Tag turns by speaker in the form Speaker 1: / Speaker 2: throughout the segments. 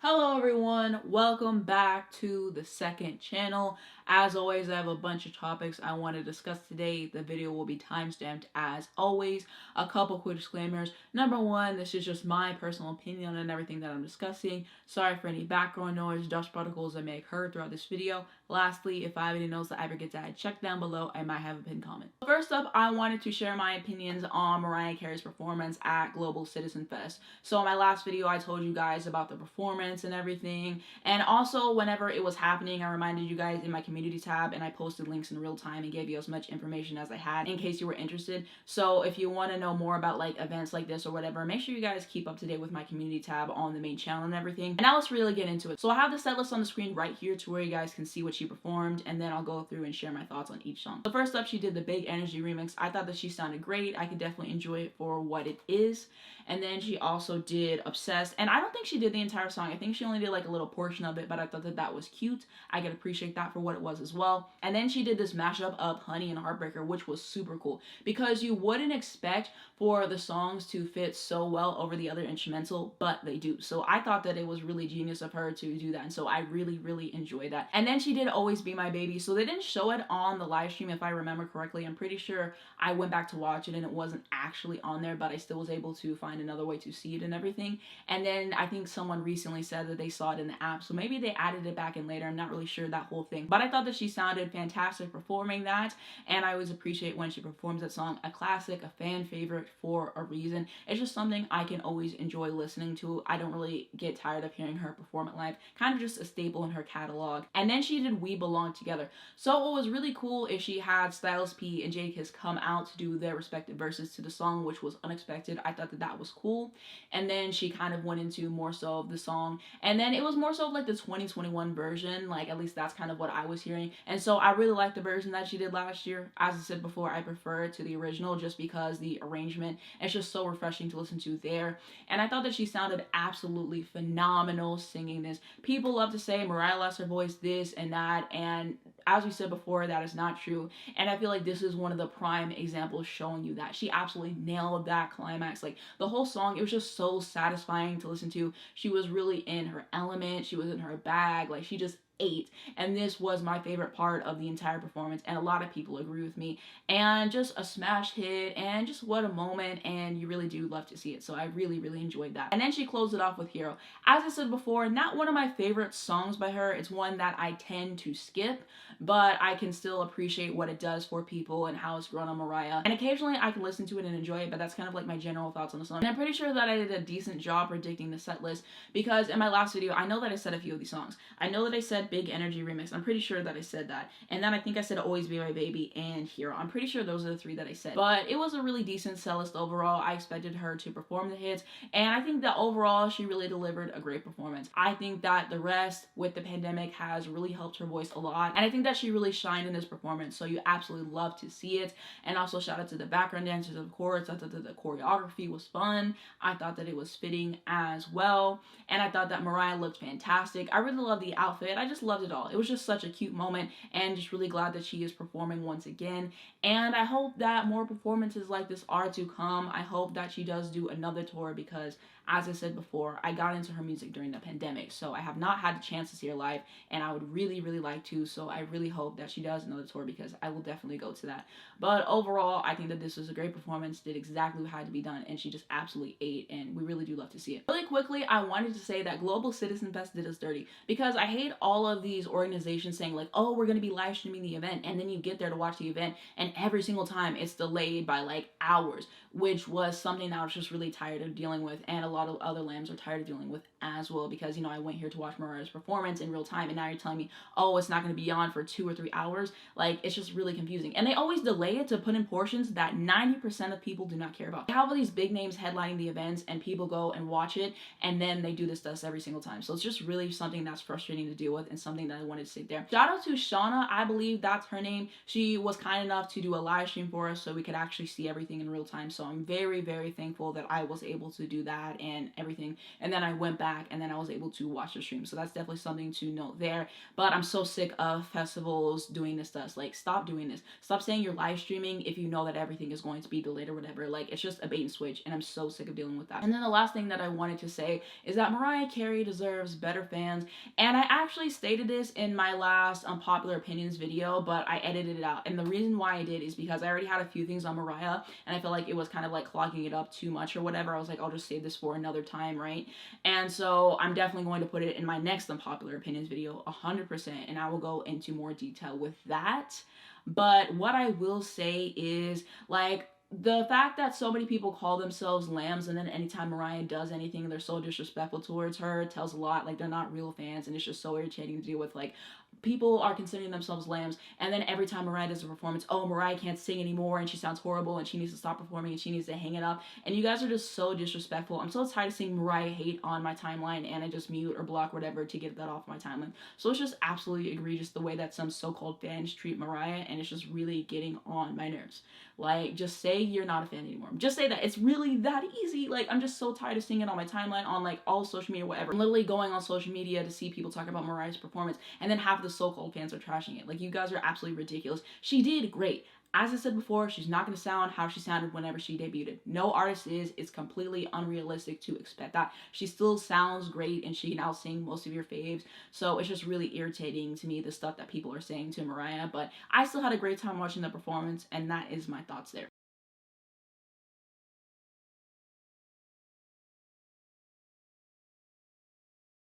Speaker 1: Hello everyone, welcome back to the second channel. As always, I have a bunch of topics I want to discuss today. The video will be timestamped as always. A couple quick disclaimers. Number one, this is just my personal opinion on everything that I'm discussing. Sorry for any background noise, dust particles that may occur throughout this video. Lastly, if I have any notes that I ever get to add, check down below. I might have a pinned comment. First up, I wanted to share my opinions on Mariah Carey's performance at Global Citizen Fest. So in my last video, I told you guys about the performance and everything, and also whenever it was happening, I reminded you guys in my community tab, and I posted links in real time and gave you as much information as I had in case you were interested. So if you want to know more about like events like this or whatever, make sure you guys keep up to date with my community tab on the main channel and everything. And now let's really get into it. So I have the set list on the screen right here to where you guys can see what she performed, and then I'll go through and share my thoughts on each song. So first up, she did the Big Energy remix. I thought that she sounded great. I could definitely enjoy it for what it is. And then she also did Obsessed, and I don't think she did the entire song. I think she only did like a little portion of it, but I thought that that was cute. I could appreciate that for what it was as well. And then she did this mashup of Honey and Heartbreaker, which was super cool because you wouldn't expect for the songs to fit so well over the other instrumental, but they do. So I thought that it was really genius of her to do that, and so I really enjoyed that. And then she did Always Be My Baby. So they didn't show it on the live stream if I remember correctly. I'm pretty sure I went back to watch it and it wasn't actually on there, but I still was able to find another way to see it and everything. And then I think someone recently said that they saw it in the app, so maybe they added it back in later. I'm not really sure that whole thing, but I thought that she sounded fantastic performing that, and I always appreciate when she performs that song. A classic, a fan favorite for a reason. It's just something I can always enjoy listening to. I don't really get tired of hearing her perform it live. Kind of just a staple in her catalog. And then she did We Belong Together. So what was really cool is she had Styles P and Jadakiss come out to do their respective verses to the song, which was unexpected. I thought that that was cool. And then she kind of went into more so of the song, and then it was more so like the 2021 version, like at least that's kind of what I was hearing. And so I really liked the version that she did last year. As I said before, I prefer it to the original just because the arrangement is just so refreshing to listen to there. And I thought that she sounded absolutely phenomenal singing this. People love to say Mariah lost her voice, this and that, and as we said before, that is not true. And I feel like this is one of the prime examples showing you that she absolutely nailed that climax. Like the whole song, it was just so satisfying to listen to. She was really in her element. She was in her bag. Like she just ate, and this was my favorite part of the entire performance, and a lot of people agree with me. And just a smash hit, and just what a moment, and you really do love to see it. So I really enjoyed that. And then she closed it off with Hero. As I said before, not one of my favorite songs by her. It's one that I tend to skip, but I can still appreciate what it does for people and how it's grown on Mariah. And occasionally I can listen to it and enjoy it, but that's kind of like my general thoughts on the song. And I'm pretty sure that I did a decent job predicting the set list, because in my last video, I know that I said a few of these songs. I know that I said Big Energy remix. I'm pretty sure that I said that. And then I think I said Always Be My Baby and Hero. I'm pretty sure those are the three that I said. But it was a really decent set list overall. I expected her to perform the hits, and I think that overall she really delivered a great performance. I think that the rest with the pandemic has really helped her voice a lot, and I think that she really shined in this performance, so you absolutely love to see it. And also shout out to the background dancers, of course. I thought that the choreography was fun. I thought that it was fitting as well, and I thought that Mariah looked fantastic. I really loved the outfit. I just loved it all. It was just such a cute moment, and just really glad that she is performing once again. And I hope that more performances like this are to come. I hope that she does do another tour, because as I said before, I got into her music during the pandemic, so I have not had the chance to see her live, and I would really like to. So I really hope that she does another tour, because I will definitely go to that. But overall, I think that this was a great performance, did exactly what had to be done, and she just absolutely ate, and we really do love to see it. Really quickly, I wanted to say that Global Citizen Fest did us dirty, because I hate all of these organizations saying like, oh, we're going to be live streaming the event, and then you get there to watch the event, and every single time it's delayed by like hours, which was something that I was just really tired of dealing with, and a lot of other lambs are tired of dealing with as well, because, you know, I went here to watch Mariah's performance in real time, and now you're telling me, oh, it's not going to be on for 2 or 3 hours. Like, it's just really confusing. And they always delay it to put in portions that 90% of people do not care about. They have all these big names headlining the events, and people go and watch it, and then they do this to us every single time. So it's just really something that's frustrating to deal with, and something that I wanted to say there. Shout out to Shauna, I believe that's her name. She was kind enough to do a live stream for us so we could actually see everything in real time. So I'm very thankful that I was able to do that and everything. And then I went back and then I was able to watch the stream. So that's definitely something to note there. But I'm so sick of festivals doing this stuff. Like, stop doing this. Stop saying you're live streaming if you know that everything is going to be delayed or whatever. Like, it's just a bait and switch, and I'm so sick of dealing with that. And then the last thing that I wanted to say is that Mariah Carey deserves better fans. And I actually stated this in my last unpopular opinions video, but I edited it out. And the reason why I did is because I already had a few things on Mariah, and I felt like it was kind of like clogging it up too much or whatever. I was like, I'll just save this for another time, right? And so I'm definitely going to put it in my next unpopular opinions video 100%, and I will go into more detail with that. But what I will say is, like, the fact that so many people call themselves lambs, and then anytime Mariah does anything, they're so disrespectful towards her, tells a lot. Like, they're not real fans, and it's just so irritating to deal with. Like, people are considering themselves lambs, and then every time Mariah does a performance, oh, Mariah can't sing anymore, and she sounds horrible, and she needs to stop performing, and she needs to hang it up. And you guys are just so disrespectful. I'm so tired of seeing Mariah hate on my timeline, and I just mute or block whatever to get that off my timeline. So it's just absolutely egregious the way that some so-called fans treat Mariah, and it's just really getting on my nerves. Like, just say you're not a fan anymore. Just say that. It's really that easy. Like, I'm just so tired of seeing it on my timeline, on like all social media, whatever. I'm literally going on social media to see people talk about Mariah's performance, and then half the so-called fans are trashing it. Like, you guys are absolutely ridiculous. She did great. As I said before, she's not going to sound how she sounded whenever she debuted. No artist is. It's completely unrealistic to expect that. She still sounds great, and she can out-sing most of your faves. So it's just really irritating to me, the stuff that people are saying to Mariah. But I still had a great time watching the performance, and that is my thoughts there.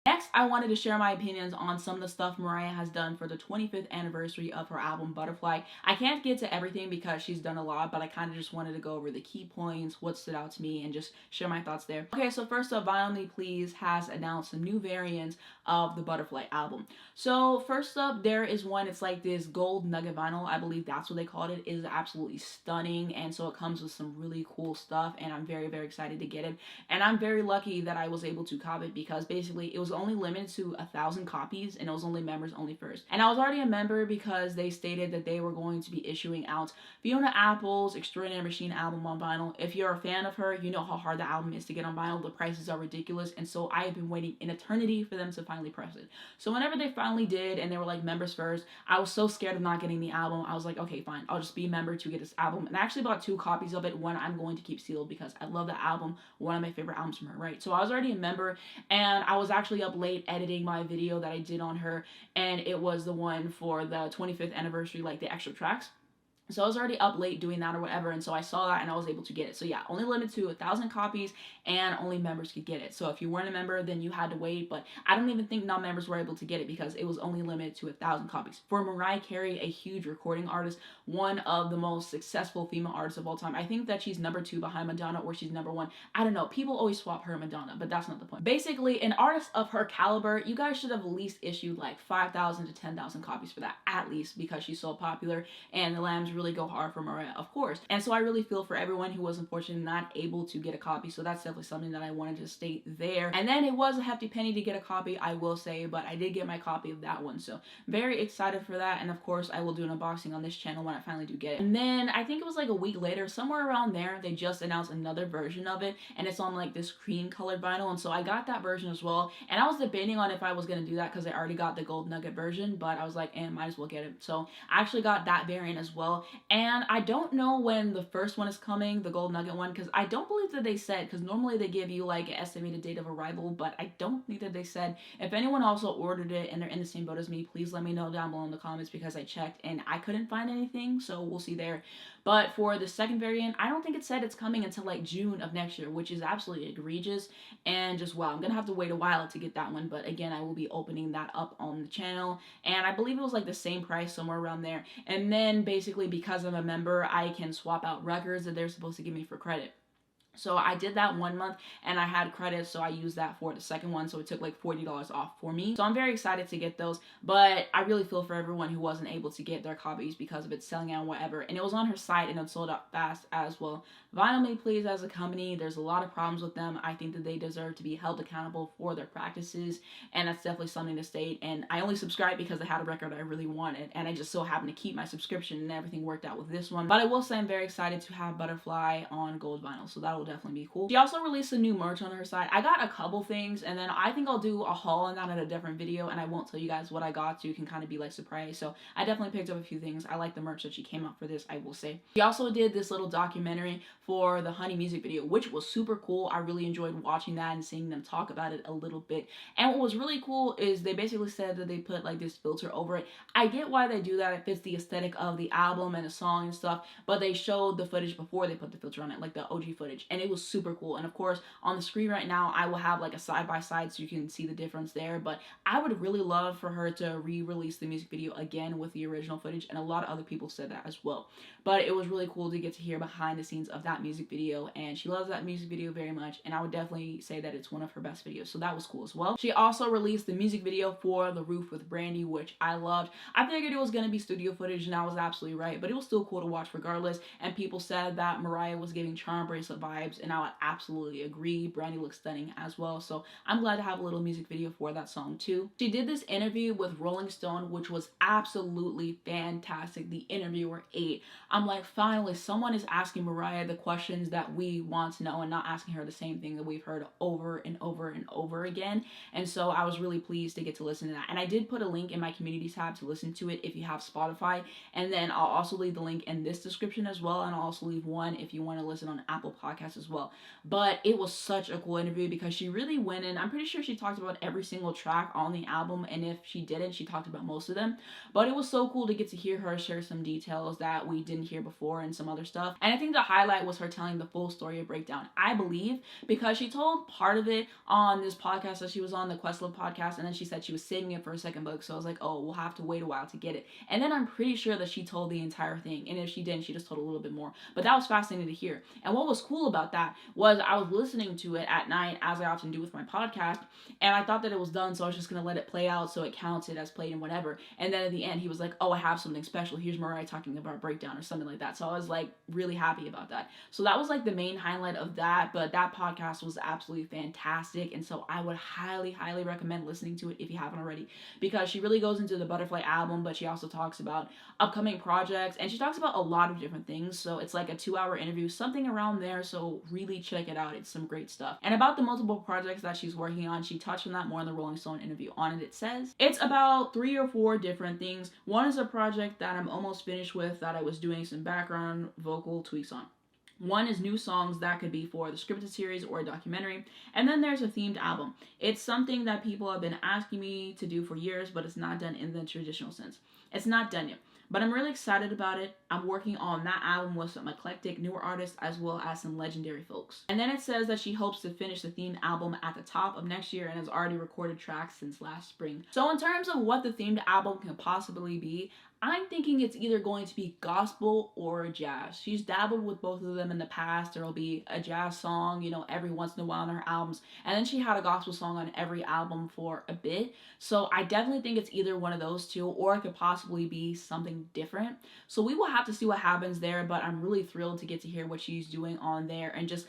Speaker 1: Next, I wanted to share my opinions on some of the stuff Mariah has done for the 25th anniversary of her album Butterfly. I can't get to everything because she's done a lot, but I kind of just wanted to go over the key points, what stood out to me, and just share my thoughts there. Okay, so first up, Vinyl Me Please has announced some new variants of the Butterfly album. So first up, there is one, it's like this gold nugget vinyl, I believe that's what they called it. It is absolutely stunning, and so it comes with some really cool stuff, and I'm very, very excited to get it. And I'm very lucky that I was able to cop it because basically it was only limited to 1,000 copies, and it was only members only first. And I was already a member because they stated that they were going to be issuing out Fiona Apple's Extraordinary Machine album on vinyl. If you're a fan of her, you know how hard the album is to get on vinyl. The prices are ridiculous, and so I have been waiting an eternity for them to finally press it. So whenever they finally did, and they were like members first, I was so scared of not getting the album. I was like, okay, fine, I'll just be a member to get this album. And I actually bought 2 copies of it, one I'm going to keep sealed because I love the album, one of my favorite albums from her, right? So I was already a member, and I was actually up late editing my video that I did on her, and it was the one for the 25th anniversary, like the extra tracks. So I was already up late doing that or whatever, and so I saw that and I was able to get it. So yeah, only limited to 1,000 copies, and only members could get it. So if you weren't a member, then you had to wait, but I don't even think non-members were able to get it because it was only limited to 1,000 copies. For Mariah Carey, a huge recording artist, one of the most successful female artists of all time. I think that she's number 2 behind Madonna, or she's number 1. I don't know. People always swap her and Madonna, but that's not the point. Basically, an artist of her caliber, you guys should have at least issued like 5,000 to 10,000 copies for that, at least, because she's so popular, and the Lambs really go hard for Mariah, of course. And so I really feel for everyone who was unfortunately not able to get a copy, so that's definitely something that I wanted to state there. And then it was a hefty penny to get a copy, I will say, but I did get my copy of that one, so very excited for that. And of course I will do an unboxing on this channel when I finally do get it. And then I think it was like a week later, somewhere around there, they just announced another version of it, and it's on like this cream colored vinyl, and so I got that version as well. And I was debating on if I was gonna do that because I already got the gold nugget version, but I was like, might as well get it. So I actually got that variant as well. And I don't know when the first one is coming, the gold nugget one, because I don't believe that they said, because normally they give you like an estimated date of arrival, but I don't think that they said. If anyone also ordered it and they're in the same boat as me, please let me know down below in the comments, because I checked and I couldn't find anything, so we'll see there. But for the second variant, I don't think it said it's coming until like June of next year, which is absolutely egregious, and just wow, I'm gonna have to wait a while to get that one. But again, I will be opening that up on the channel, and I believe it was like the same price, somewhere around there. And then basically, because I'm a member, I can swap out records that they're supposed to give me for credit. So I did that 1 month and I had credits, so I used that for the second one, so it took like $40 off for me. So I'm very excited to get those, but I really feel for everyone who wasn't able to get their copies because of it selling out, whatever. And it was on her site and it sold out fast as well. Vinyl Me Please as a company, there's a lot of problems with them. I think that they deserve to be held accountable for their practices, and that's definitely something to state. And I only subscribed because I had a record I really wanted, and I just so happened to keep my subscription, and everything worked out with this one. But I will say I'm very excited to have Butterfly on gold vinyl, so that will definitely be cool. She also released some new merch on her site. I got a couple things, and then I think I'll do a haul on that in a different video, and I won't tell you guys what I got, so you can kind of be like surprised. So I definitely picked up a few things. I like the merch that she came out for this, I will say. She also did this little documentary for the Honey music video, which was super cool. I really enjoyed watching that and seeing them talk about it a little bit. And what was really cool is they basically said that they put like this filter over it. I get why they do that. It fits the aesthetic of the album and the song and stuff, but they showed the footage before they put the filter on it, like the OG footage, and it was super cool. And of course, on the screen right now, I will have like a side-by-side so you can see the difference there, but I would really love for her to re-release the music video again with the original footage, and a lot of other people said that as well. But it was really cool to get to hear behind the scenes of that music video, and she loves that music video very much, and I would definitely say that it's one of her best videos, so that was cool as well. She also released the music video for The Roof with Brandy, which I loved. I figured it was going to be studio footage, and I was absolutely right, but it was still cool to watch regardless, and people said that Mariah was giving Charm Bracelet vibes, and I would absolutely agree. Brandy looks stunning as well, so I'm glad to have a little music video for that song too. She did this interview with Rolling Stone, which was absolutely fantastic. The interviewer ate. I'm like, finally, someone is asking Mariah the questions that we want to know and not asking her the same thing that we've heard over and over and over again. And so I was really pleased to get to listen to that. And I did put a link in my community tab to listen to it if you have Spotify. And then I'll also leave the link in this description as well. And I'll also leave one if you want to listen on Apple Podcasts as well. But it was such a cool interview because she really went in. I'm pretty sure she talked about every single track on the album. And if she didn't, she talked about most of them. But it was so cool to get to hear her share some details that we didn't hear before and some other stuff. And I think the highlight was her telling the full story of Breakdown, I believe, because she told part of it on this podcast that she was on, the Questlove podcast, and then she said she was saving it for a second book. So I was like, oh, we'll have to wait a while to get it. And then I'm pretty sure that she told the entire thing. And if she didn't, she just told a little bit more. But that was fascinating to hear. And what was cool about that was I was listening to it at night, as I often do with my podcast, and I thought that it was done, so I was just going to let it play out so it counted as played and whatever. And then at the end, he was like, oh, I have something special. Here's Mariah talking about Breakdown or something like that. So I was like really happy about that. So that was like the main highlight of that, but that podcast was absolutely fantastic. And so I would highly, highly recommend listening to it if you haven't already, because she really goes into the Butterfly album, but she also talks about upcoming projects, and she talks about a lot of different things. So it's like a 2-hour interview, something around there. So really check it out. It's some great stuff. And about the multiple projects that she's working on, she touched on that more in the Rolling Stone interview. On it, it says it's about 3 or 4 different things. One is a project that I'm almost finished with that I was doing some background vocal tweaks on. One is new songs that could be for the scripted series or a documentary. And then there's a themed album. It's something that people have been asking me to do for years, but it's not done in the traditional sense. It's not done yet, but I'm really excited about it. I'm working on that album with some eclectic newer artists as well as some legendary folks. And then it says that she hopes to finish the themed album at the top of next year and has already recorded tracks since last spring. So in terms of what the themed album can possibly be, I'm thinking it's either going to be gospel or jazz. She's dabbled with both of them in the past. There'll be a jazz song, you know, every once in a while on her albums. And then she had a gospel song on every album for a bit. So I definitely think it's either one of those two, or it could possibly be something different. So we will have to see what happens there, but I'm really thrilled to get to hear what she's doing on there, and just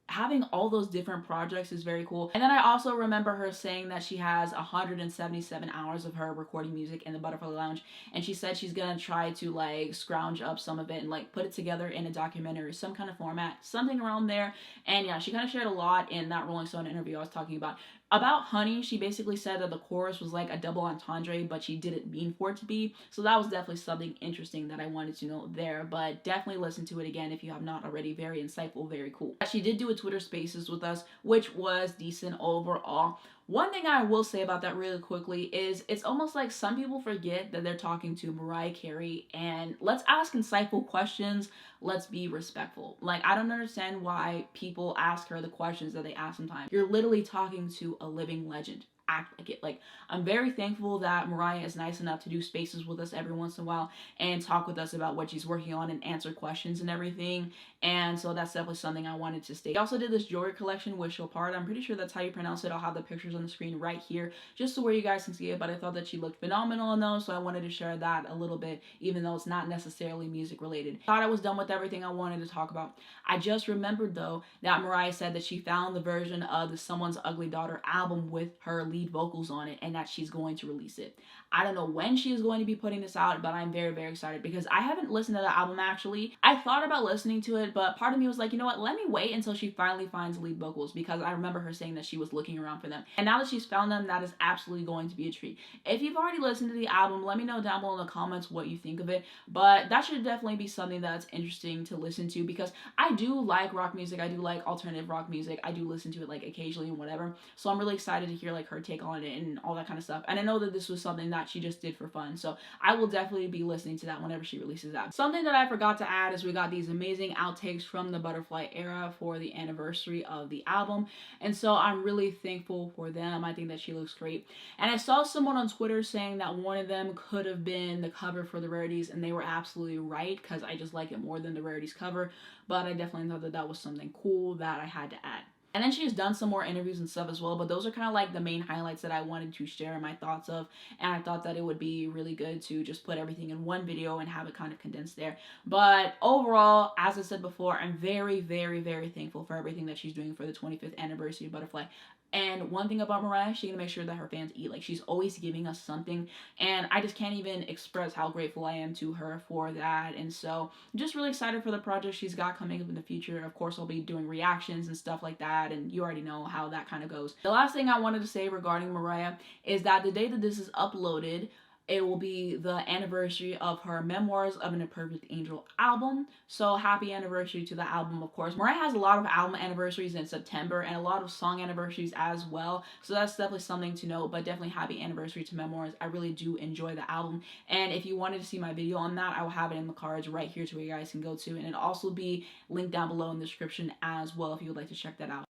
Speaker 1: having all those different projects is very cool. And then I also remember her saying that she has 177 hours of her recording music in the Butterfly Lounge, and she said she's gonna try to like scrounge up some of it and like put it together in a documentary, some kind of format, something around there. And yeah, she kind of shared a lot in that Rolling Stone interview I was talking about. About Honey, she basically said that the chorus was like a double entendre, but she didn't mean for it to be. So that was definitely something interesting that I wanted to know there. But definitely listen to it again if you have not already. Very insightful, very cool. She did do a Twitter Spaces with us, which was decent overall. One thing I will say about that really quickly is it's almost like some people forget that they're talking to Mariah Carey, and let's ask insightful questions. Let's be respectful. Like, I don't understand why people ask her the questions that they ask sometimes. You're literally talking to a living legend. Act like it. Like, I'm very thankful that Mariah is nice enough to do spaces with us every once in a while and talk with us about what she's working on and answer questions and everything. And so that's definitely something I wanted to state. I also did this jewelry collection with Chopard. I'm pretty sure that's how you pronounce it. I'll have the pictures on the screen right here just so where you guys can see it, but I thought that she looked phenomenal in those, so I wanted to share that a little bit, even though it's not necessarily music related. Thought I was done with everything I wanted to talk about. I just remembered though that Mariah said that she found the version of the Someone's Ugly Daughter album with her lead lead vocals on it and that she's going to release it. I don't know when she is going to be putting this out, but I'm very, very excited because I haven't listened to the album actually. I thought about listening to it, but part of me was like, you know what, let me wait until she finally finds lead vocals, because I remember her saying that she was looking around for them. And now that she's found them, that is absolutely going to be a treat. If you've already listened to the album, let me know down below in the comments what you think of it. But that should definitely be something that's interesting to listen to, because I do like rock music. I do like alternative rock music. I do listen to it like occasionally and whatever. So I'm really excited to hear like her take on it and all that kind of stuff. And I know that this was something that she just did for fun. So I will definitely be listening to that whenever she releases that. Something that I forgot to add is we got these amazing outtakes from the Butterfly era for the anniversary of the album. And so I'm really thankful for them. I think that she looks great. And I saw someone on Twitter saying that one of them could have been the cover for the Rarities, and they were absolutely right, because I just like it more than the Rarities cover. But I definitely thought that that was something cool that I had to add. And then she's done some more interviews and stuff as well, but those are kind of like the main highlights that I wanted to share my thoughts of, and I thought that it would be really good to just put everything in one video and have it kind of condensed there. But overall, as I said before, I'm very, very, very thankful for everything that she's doing for the 25th anniversary of Butterfly. And one thing about Mariah, she's gonna make sure that her fans eat. Like, she's always giving us something, and I just can't even express how grateful I am to her for that. And so I'm just really excited for the project she's got coming up in the future. Of course, I'll be doing reactions and stuff like that, and you already know how that kind of goes. The last thing I wanted to say regarding Mariah is that the day that this is uploaded, it will be the anniversary of her Memoirs of an Imperfect Angel album. So happy anniversary to the album, of course. Mariah has a lot of album anniversaries in September and a lot of song anniversaries as well. So that's definitely something to note, but definitely happy anniversary to Memoirs. I really do enjoy the album. And if you wanted to see my video on that, I will have it in the cards right here to where you guys can go to. And it'll also be linked down below in the description as well if you would like to check that out.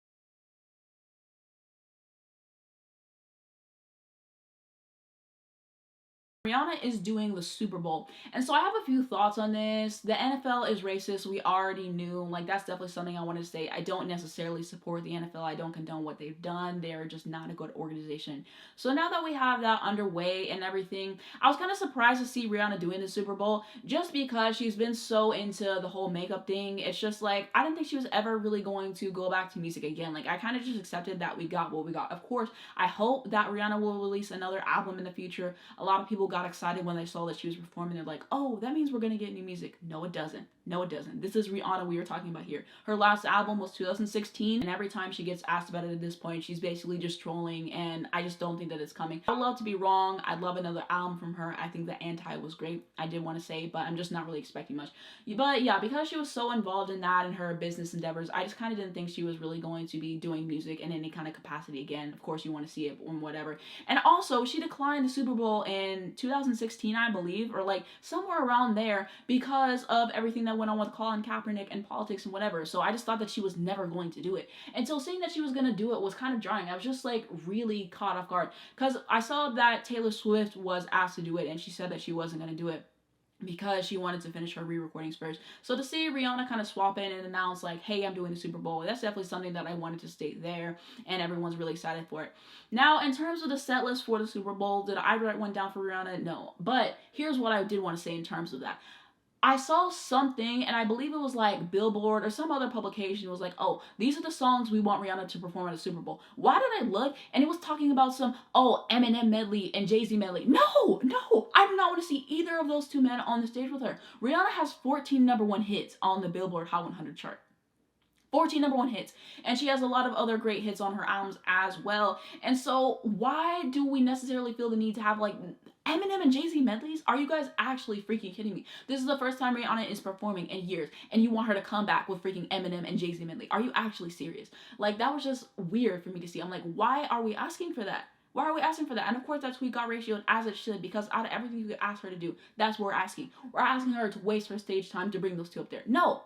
Speaker 1: Rihanna is doing the Super Bowl. And so I have a few thoughts on this. The NFL is racist. We already knew. Like, that's definitely something I wanted to say. I don't necessarily support the NFL. I don't condone what they've done. They're just not a good organization. So now that we have that underway and everything, I was kind of surprised to see Rihanna doing the Super Bowl, just because she's been so into the whole makeup thing. It's just like, I didn't think she was ever really going to go back to music again. Like, I kind of just accepted that we got what we got. Of course, I hope that Rihanna will release another album in the future. A lot of people got excited when they saw that she was performing. They're like, oh, that means we're gonna get new music. No, it doesn't. No, it doesn't. This is Rihanna we were talking about here. Her last album was 2016, and every time she gets asked about it at this point, she's basically just trolling, and I just don't think that it's coming. I would love to be wrong. I'd love another album from her. I think the Anti was great. I did want to say, but I'm just not really expecting much. But yeah, because she was so involved in that and her business endeavors, I just kind of didn't think she was really going to be doing music in any kind of capacity again. Of course, you want to see it or whatever. And also, she declined the Super Bowl in 2016, I believe, or like somewhere around there, because of everything that went on with Colin Kaepernick and politics and whatever. So I just thought that she was never going to do it. And so saying that she was going to do it was kind of jarring. I was just like really caught off guard, because I saw that Taylor Swift was asked to do it and she said that she wasn't going to do it because she wanted to finish her re-recordings first. So to see Rihanna kind of swap in and announce like, hey, I'm doing the Super Bowl, that's definitely something that I wanted to state there, and everyone's really excited for it. Now, in terms of the set list for the Super Bowl, did I write one down for Rihanna? No. But here's what I did want to say in terms of that. I saw something, and I believe it was like Billboard or some other publication was like, oh, these are the songs we want Rihanna to perform at the Super Bowl. Why did I look? And it was talking about some, oh, Eminem medley and Jay-Z medley. No, I do not want to see either of those two men on the stage with her. Rihanna has 14 #1 hits on the Billboard Hot 100 chart. 14 #1 hits, and she has a lot of other great hits on her albums as well. And so why do we necessarily feel the need to have like Eminem and Jay-Z medleys? Are you guys actually freaking kidding me? This is the first time Rihanna is performing in years, and you want her to come back with freaking Eminem and Jay-Z medley? Are you actually serious? Like, that was just weird for me to see. I'm like, why are we asking for that? Why are we asking for that? And of course, that tweet got ratioed as it should, because out of everything you could ask her to do, that's what we're asking. We're asking her to waste her stage time to bring those two up there. No.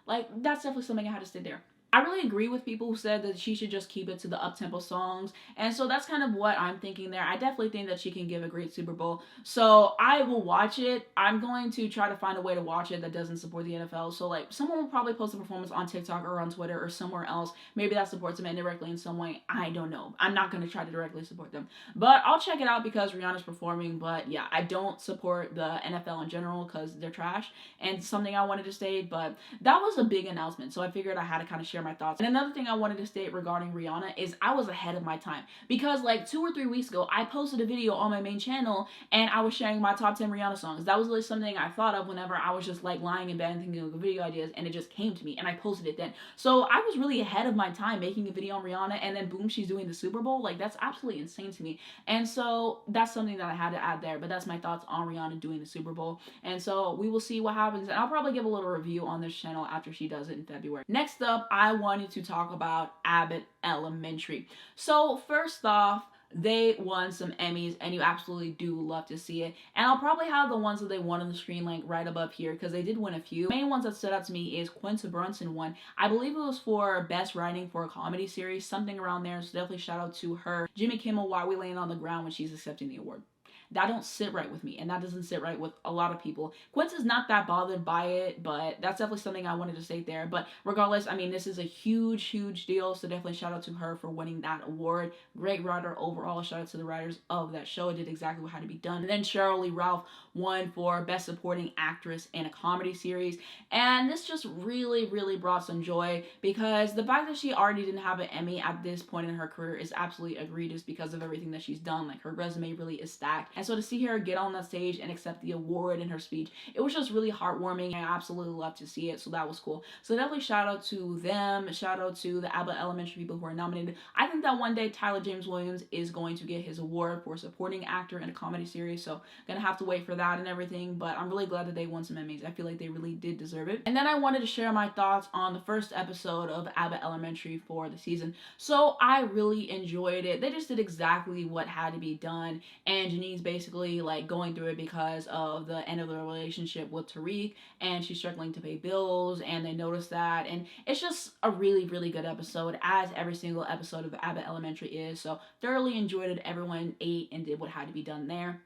Speaker 1: Like, that's definitely something I had to stay there. I really agree with people who said that she should just keep it to the up-tempo songs. And so that's kind of what I'm thinking there. I definitely think that she can give a great Super Bowl. So I will watch it. I'm going to try to find a way to watch it that doesn't support the NFL. So like, someone will probably post a performance on TikTok or on Twitter or somewhere else. Maybe that supports them indirectly in some way. I don't know. I'm not going to try to directly support them. But I'll check it out because Rihanna's performing. But yeah, I don't support the NFL in general because they're trash. And something I wanted to state, but that was a big announcement. So I figured I had to kind of share my thoughts. And another thing I wanted to state regarding Rihanna is I was ahead of my time, because like 2 or 3 weeks ago, I posted a video on my main channel and I was sharing my top 10 Rihanna songs. That was really something I thought of whenever I was just like lying in bed and thinking of video ideas, and it just came to me and I posted it then. So I was really ahead of my time making a video on Rihanna, and then boom, she's doing the Super Bowl. Like, that's absolutely insane to me. And so that's something that I had to add there. But that's my thoughts on Rihanna doing the Super Bowl. And so we will see what happens. And I'll probably give a little review on this channel after she does it in February. Next up, I wanted to talk about Abbott Elementary. So first off, they won some Emmys, and you absolutely do love to see it. And I'll probably have the ones that they won on the screen like right above here, because they did win a few. The main ones that stood out to me is Quinta Brunson won. I believe it was for Best Writing for a Comedy Series, something around there. So definitely shout out to her. Jimmy Kimmel, Why We Laying on the Ground, when she's accepting the award. That don't sit right with me, and that doesn't sit right with a lot of people. Quinta's not that bothered by it, but that's definitely something I wanted to state there. But regardless, I mean, this is a huge deal, so definitely shout out to her for winning that award. Great writer overall. Shout out to the writers of that show. It did exactly what had to be done. And then Cheryl Lee Ralph won for Best Supporting Actress in a Comedy Series, and this just really brought some joy, because the fact that she already didn't have an Emmy at this point in her career is absolutely egregious because of everything that she's done. Like, her resume really is stacked. And so to see her get on that stage and accept the award in her speech, it was just really heartwarming. I absolutely love to see it, so that was cool. So definitely shout out to them. Shout out to the Abbott Elementary people who are nominated. I think that one day Tyler James Williams is going to get his award for supporting actor in a comedy series, so gonna have to wait for that and everything, but I'm really glad that they won some Emmys. I feel like they really did deserve it. And then I wanted to share my thoughts on the first episode of Abbott Elementary for the season. So I really enjoyed it. They just did exactly what had to be done, and Janine's basically like going through it because of the end of the relationship with Tariq, and she's struggling to pay bills, and they notice that, and it's just a really good episode, as every single episode of Abbott Elementary is. So thoroughly enjoyed it. Everyone ate and did what had to be done there.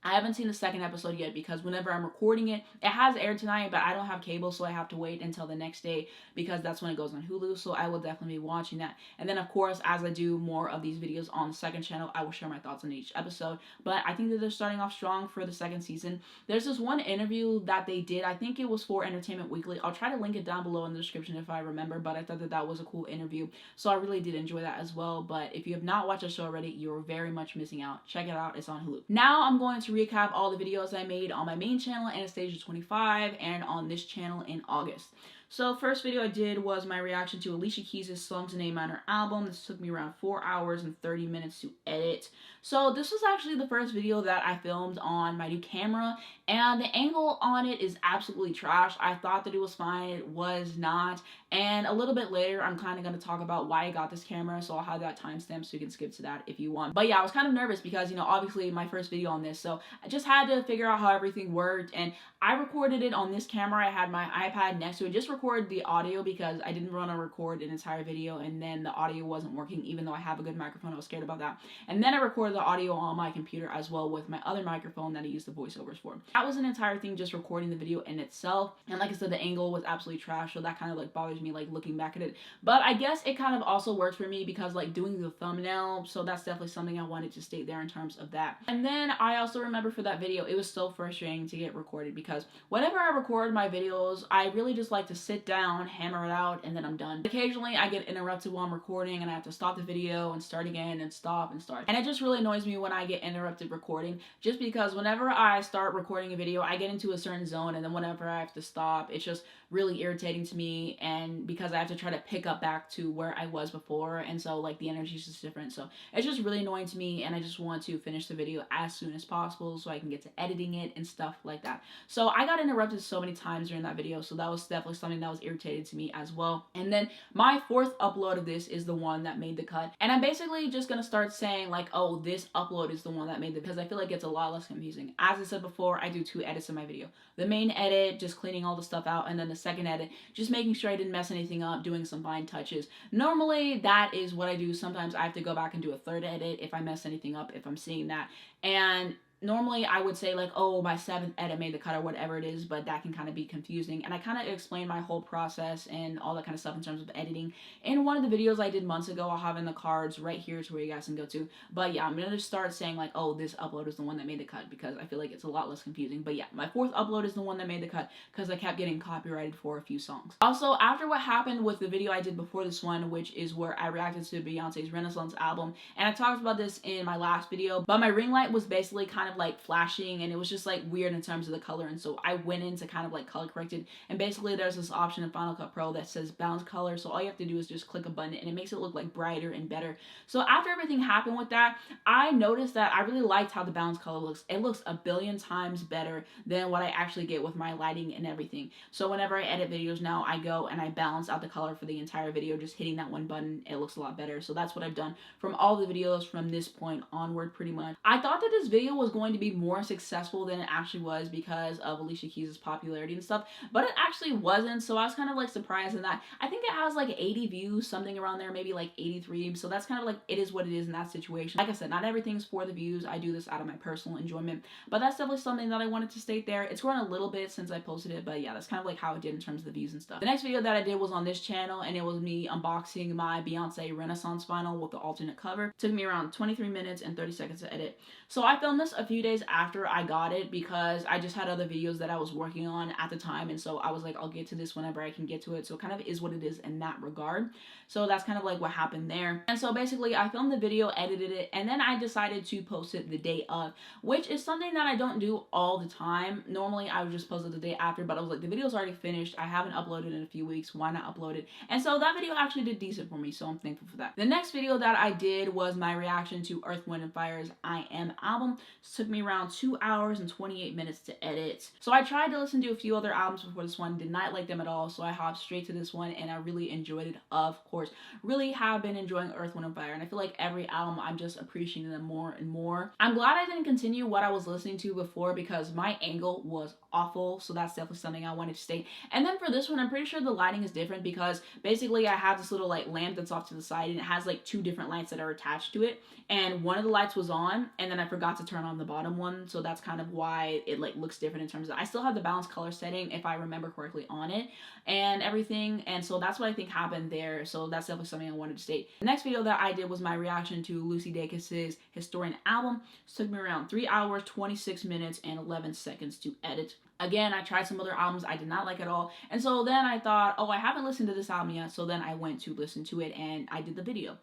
Speaker 1: I haven't seen the second episode yet, because whenever I'm recording it, it has aired tonight, but I don't have cable, so I have to wait until the next day, because that's when it goes on Hulu, so I will definitely be watching that. And then, of course, as I do more of these videos on the second channel, I will share my thoughts on each episode. But I think that they're starting off strong for the second season. There's this one interview that they did. I think it was for Entertainment Weekly. I'll try to link it down below in the description if I remember, but I thought that that was a cool interview, so I really did enjoy that as well. But if you have not watched the show already, you're very much missing out. Check it out. It's on Hulu. Now I'm going to recap all the videos I made on my main channel, Anastasia 25, and on this channel in August. So first video I did was my reaction to Alicia Keys' Songs in A Minor album. This took me around 4 hours and 30 minutes to edit. So this was actually the first video that I filmed on my new camera, and the angle on it is absolutely trash. I thought that it was fine, it was not. And a little bit later, I'm kind of going to talk about why I got this camera, so I'll have that timestamp so you can skip to that if you want. But yeah, I was kind of nervous because, you know, obviously my first video on this, so I just had to figure out how everything worked, and I recorded it on this camera. I had my iPad next to it, just recorded the audio because I didn't want to record an entire video and then the audio wasn't working, even though I have a good microphone. I was scared about that. And then I recorded the audio on my computer as well with my other microphone that I use the voiceovers for. That was an entire thing, just recording the video in itself. And like I said, the angle was absolutely trash, so that kind of like bothers me, like looking back at it. But I guess it kind of also works for me because like doing the thumbnail, so that's definitely something I wanted to state there in terms of that. And then I also remember for that video, it was so frustrating to get recorded because whenever I record my videos, I really just like to sit down, hammer it out, and then I'm done. Occasionally I get interrupted while I'm recording and I have to stop the video and start again and stop and start. And it just really annoys me when I get interrupted recording, just because whenever I start recording a video, I get into a certain zone, and then whenever I have to stop, it's just really irritating to me, and because I have to try to pick up back to where I was before, and so like the energy is just different. So it's just really annoying to me, and I just want to finish the video as soon as possible so I can get to editing it and stuff like that. So I got interrupted so many times during that video, so that was definitely something that was irritating to me as well. And then my fourth upload of this is the one that made the cut, and I'm basically just gonna start saying like, oh, this upload is the one that made the, because I feel like it's a lot less confusing. As I said before, I do 2 edits in my video. The main edit, just cleaning all the stuff out, and then the second edit, just making sure I didn't mess anything up, doing some fine touches. Normally that is what I do. Sometimes I have to go back and do a third edit if I mess anything up, if I'm seeing that. And normally I would say like, oh, my 7th edit made the cut or whatever it is, but that can kind of be confusing. And I kind of explained my whole process and all that kind of stuff in terms of editing in one of the videos I did months ago. I'll have in the cards right here to where you guys can go to. But yeah, I'm gonna just start saying like, oh, this upload is the one that made the cut, because I feel like it's a lot less confusing. But yeah, my 4th upload is the one that made the cut because I kept getting copyrighted for a few songs. Also, after what happened with the video I did before this one, which is where I reacted to Beyonce's Renaissance album, and I talked about this in my last video, but my ring light was basically kind of like flashing, and it was just like weird in terms of the color, and so I went in to kind of like color corrected, and basically there's this option in Final Cut Pro that says balance color, so all you have to do is just click a button and it makes it look like brighter and better. So after everything happened with that, I noticed that I really liked how the balance color looks. It looks a billion times better than what I actually get with my lighting and everything. So whenever I edit videos now, I go and I balance out the color for the entire video, just hitting that one button. It looks a lot better. So that's what I've done from all the videos from this point onward, pretty much. I thought that this video was going to be more successful than it actually was because of Alicia Keys' popularity and stuff, but it actually wasn't, so I was kind of like surprised in that. I think it has like 80 views, something around there, maybe like 83, so that's kind of like, it is what it is in that situation. Like I said, not everything's for the views. I do this out of my personal enjoyment, but that's definitely something that I wanted to state there. It's grown a little bit since I posted it, but yeah, that's kind of like how it did in terms of the views and stuff. The next video that I did was on this channel, and it was me unboxing my Beyonce Renaissance vinyl with the alternate cover. It took me around 23 minutes and 30 seconds to edit. So I filmed this a few days after I got it because I just had other videos that I was working on at the time, and so I was like, I'll get to this whenever I can get to it. So it kind of is what it is in that regard. So that's kind of like what happened there. And so basically I filmed the video, edited it, and then I decided to post it the day of, which is something that I don't do all the time. Normally I would just post it the day after, but I was like, the video's already finished. I haven't uploaded in a few weeks. Why not upload it? And so that video actually did decent for me, so I'm thankful for that. The next video that I did was my reaction to Earth, Wind & Fire's I Am album. This took me around 2 hours and 28 minutes to edit. So I tried to listen to a few other albums before this one, did not like them at all, so I hopped straight to this one, and I really enjoyed it, of course. Really have been enjoying Earth, Wind & Fire, and I feel like every album I'm just appreciating them more and more. I'm glad I didn't continue what I was listening to before because my angle was awful, so that's definitely something I wanted to state. And then for this one, I'm pretty sure the lighting is different because basically I have this little like lamp that's off to the side, and it has like 2 different lights that are attached to it, and one of the lights was on, and then I forgot to turn on the bottom one, so that's kind of why it like looks different in terms of, I still have the balance color setting if I remember correctly on it and everything, and so that's what I think happened there. So that's definitely something I wanted to state. The next video that I did was my reaction to Lucy Dacus's Historian album. It took me around 3 hours, 26 minutes, and 11 seconds to edit. Again, I tried some other albums I did not like at all, and so then I thought, oh, I haven't listened to this album yet, so then I went to listen to it and I did the video.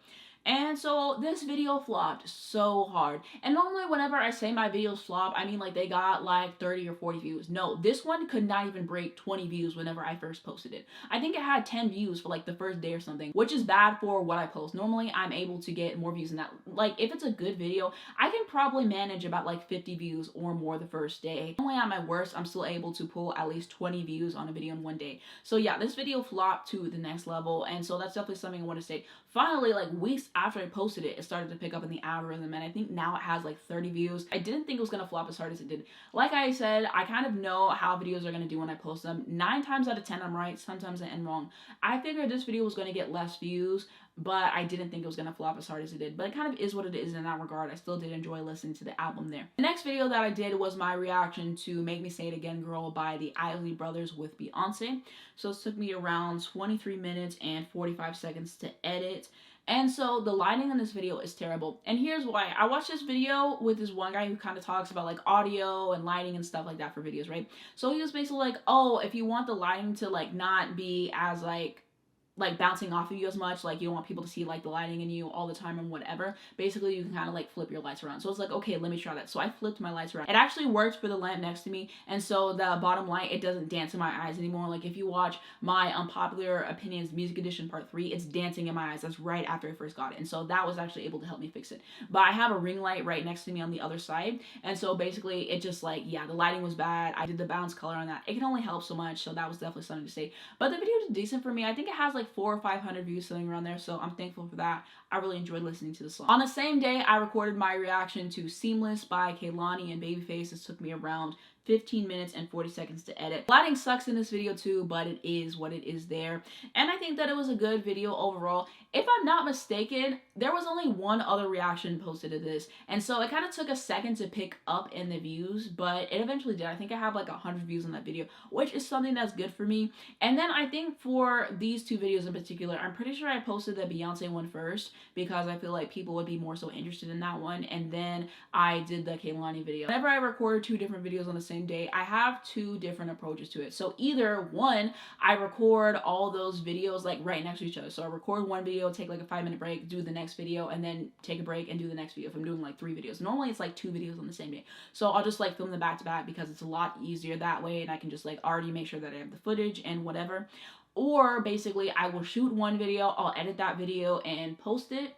Speaker 1: And so this video flopped so hard. And normally whenever I say my videos flop, I mean like they got like 30 or 40 views. No, this one could not even break 20 views whenever I first posted it. I think it had 10 views for like the first day or something, which is bad for what I post. Normally I'm able to get more views than that. Like if it's a good video, I can probably manage about like 50 views or more the first day. Normally at my worst, I'm still able to pull at least 20 views on a video in one day. So yeah, this video flopped to the next level, and so that's definitely something I want to say. Finally, like weeks after I posted it, it started to pick up in the algorithm, and I think now it has like 30 views. I didn't think it was gonna flop as hard as it did. Like I said, I kind of know how videos are gonna do when I post them. 9 times out of 10 I'm right, sometimes I am wrong. I figured this video was gonna get less views, but I didn't think it was gonna flop as hard as it did. But it kind of is what it is in that regard. I still did enjoy listening to the album there. The next video that I did was my reaction to Make Me Say It Again Girl by the Isley Brothers with Beyonce. So it took me around 23 minutes and 45 seconds to edit. And so the lighting in this video is terrible. And here's why. I watched this video with this one guy who kind of talks about like audio and lighting and stuff like that for videos, right? So he was basically like, oh, if you want the lighting to like not be as like bouncing off of you as much, like you don't want people to see like the lighting in you all the time and whatever, basically you can kind of like flip your lights around. So it's like, okay, let me try that. So I flipped my lights around. It actually worked for the lamp next to me, and so the bottom light, it doesn't dance in my eyes anymore. Like if you watch my Unpopular Opinions Music Edition Part 3, it's dancing in my eyes. That's right after I first got it, and so that was actually able to help me fix it. But I have a ring light right next to me on the other side, and so basically it just like, yeah, the lighting was bad. I did the balance color on that. It can only help so much, so that was definitely something to say. But the video is decent for me. I think it has like 400 or 500 views something around there, so I'm thankful for that. I really enjoyed listening to the song. On the same day, I recorded my reaction to Seamless by Kehlani and Babyface. This took me around 15 minutes and 40 seconds to edit. Lighting sucks in this video too, but it is what it is there. And I think that it was a good video overall. If I'm not mistaken, there was only one other reaction posted to this, and so it kind of took a second to pick up in the views, but it eventually did. I think I have like 100 views on that video, which is something that's good for me. And then I think for these two videos in particular, I'm pretty sure I posted the Beyonce one first because I feel like people would be more so interested in that one, and then I did the Kehlani video. Whenever I record two different videos on the same day, I have two different approaches to it. So either one, I record all those videos like right next to each other. So I record one video, take like a 5-minute break, do the next video, and then take a break and do the next video if I'm doing like 3 videos. Normally it's like 2 videos on the same day. So I'll just like film them back to back because it's a lot easier that way, and I can just like already make sure that I have the footage and whatever. Or basically I will shoot one video, I'll edit that video and post it,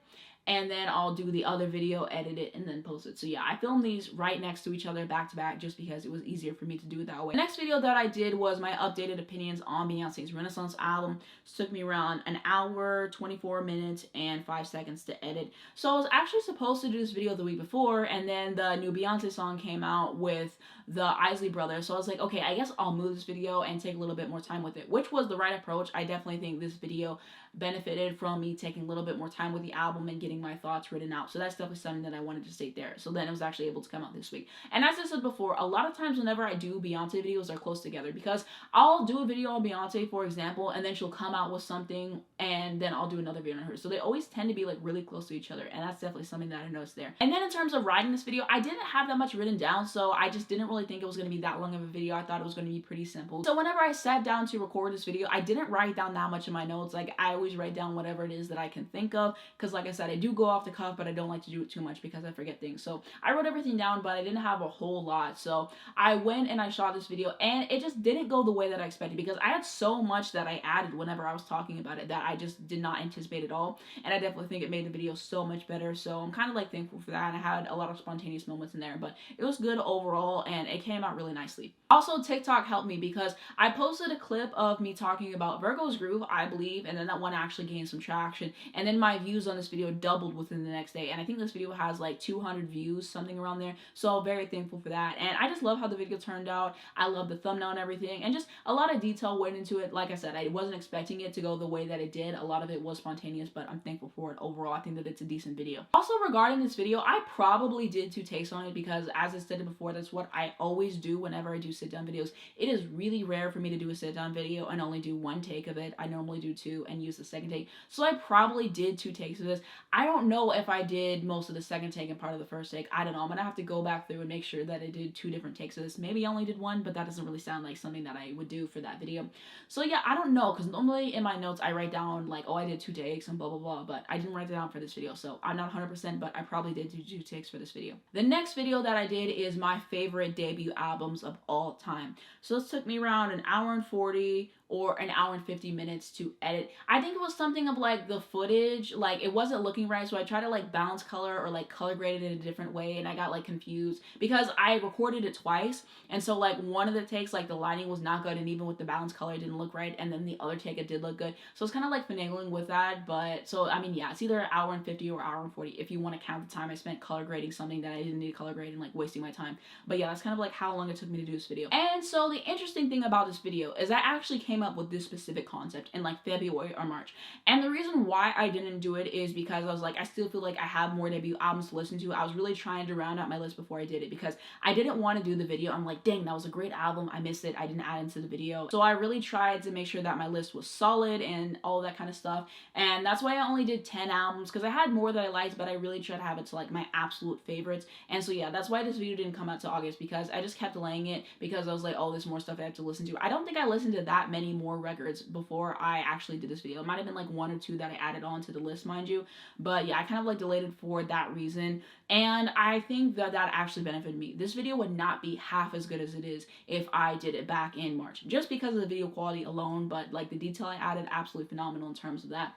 Speaker 1: and then I'll do the other video, edit it, and then post it. So yeah, I filmed these right next to each other, back to back, just because it was easier for me to do it that way. The next video that I did was my updated opinions on Beyonce's Renaissance album. It took me around an hour, 24 minutes, and 5 seconds to edit. So I was actually supposed to do this video the week before, and then the new Beyonce song came out with the Isley Brothers. So I was like, okay, I guess I'll move this video and take a little bit more time with it, which was the right approach. I definitely think this video benefited from me taking a little bit more time with the album and getting my thoughts written out. So that's definitely something that I wanted to state there. So then it was actually able to come out this week. And as I said before, a lot of times whenever I do Beyonce videos, they're close together because I'll do a video on Beyonce, for example, and then she'll come out with something and then I'll do another video on her. So they always tend to be like really close to each other, and that's definitely something that I noticed there. And then in terms of writing this video, I didn't have that much written down, so I just didn't really think it was going to be that long of a video. I thought it was going to be pretty simple. So whenever I sat down to record this video, I didn't write down that much in my notes. Like I always write down whatever it is that I can think of, because like I said, I do go off the cuff, but I don't like to do it too much because I forget things. So I wrote everything down, but I didn't have a whole lot. So I went and I shot this video, and it just didn't go the way that I expected because I had so much that I added whenever I was talking about it that I just did not anticipate at all. And I definitely think it made the video so much better. So I'm kind of like thankful for that. And I had a lot of spontaneous moments in there, but it was good overall and it came out really nicely. Also, TikTok helped me because I posted a clip of me talking about Virgo's Groove, I believe, and then that one actually gained some traction. And then my views on this video doubled within the next day. And I think this video has like 200 views, something around there. So I'm very thankful for that. And I just love how the video turned out. I love the thumbnail and everything. And just a lot of detail went into it. Like I said, I wasn't expecting it to go the way that it did. A lot of it was spontaneous, but I'm thankful for it overall. I think that it's a decent video. Also, regarding this video, I probably did 2 takes on it because, as I said before, that's what I always do whenever I do sit-down videos. It is really rare for me to do a sit-down video and only do 1 take of it. I normally do 2 and use the second take. So I probably did 2 takes of this. I don't know if I did most of the second take and part of the first take. I don't know. I'm gonna have to go back through and make sure that I did 2 different takes of this. Maybe I only did 1, but that doesn't really sound like something that I would do for that video. So yeah, I don't know, because normally in my notes I write down like, oh, I did 2 takes and blah blah blah, but I didn't write it down for this video, so I'm not 100%, but I probably did do 2 takes for this video. The next video that I did is my favorite debut albums of all time. So this took me around an hour and 40 or an hour and 50 minutes to edit. I think it was something of like the footage, like it wasn't looking right, so I tried to like balance color or like color grade it in a different way, and I got like confused because I recorded it twice, and so like one of the takes, like the lighting was not good, and even with the balance color it didn't look right, and then the other take it did look good. So it's kind of like finagling with that, but so I mean, yeah, it's either an hour and 50 or hour and 40 if you want to count the time I spent color grading something that I didn't need to color grade and like wasting my time. But yeah, that's kind of like how long it took me to do this video. And so the interesting thing about this video is I actually came up with this specific concept in like February or March. And the reason why I didn't do it is because I was like, I still feel like I have more debut albums to listen to. I was really trying to round out my list before I did it because I didn't want to do the video. I'm like, dang, that was a great album. I missed it. I didn't add into the video. So I really tried to make sure that my list was solid and all that kind of stuff. And that's why I only did 10 albums, because I had more that I liked, but I really tried to have it to like my absolute favorites. And so yeah, that's why this video didn't come out to August, because I just kept delaying it because I was like, oh, there's more stuff I have to listen to. I don't think I listened to that many more records before I actually did this video. It might have been like 1 or 2 that I added on to the list, mind you. But yeah, I kind of like delayed it for that reason. And I think that that actually benefited me. This video would not be half as good as it is if I did it back in March, just because of the video quality alone. But like the detail I added, absolutely phenomenal in terms of that.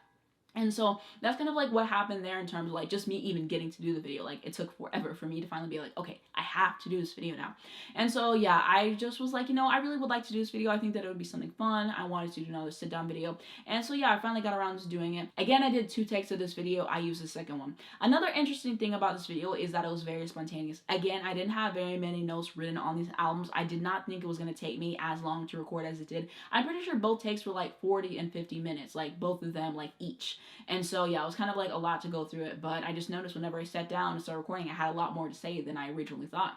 Speaker 1: And so that's kind of like what happened there in terms of like just me even getting to do the video. Like it took forever for me to finally be like, okay, I have to do this video now. And so yeah, I just was like, I really would like to do this video. I think that it would be something fun. I wanted to do another sit down video. And so yeah, I finally got around to doing it. Again, I did 2 takes of this video. I used the second one. Another interesting thing about this video is that it was very spontaneous. Again, I didn't have very many notes written on these albums. I did not think it was going to take me as long to record as it did. I'm pretty sure both takes were like 40 and 50 minutes, like both of them like each. And so yeah, it was kind of like a lot to go through it, but I just noticed whenever I sat down and started recording, I had a lot more to say than I originally thought.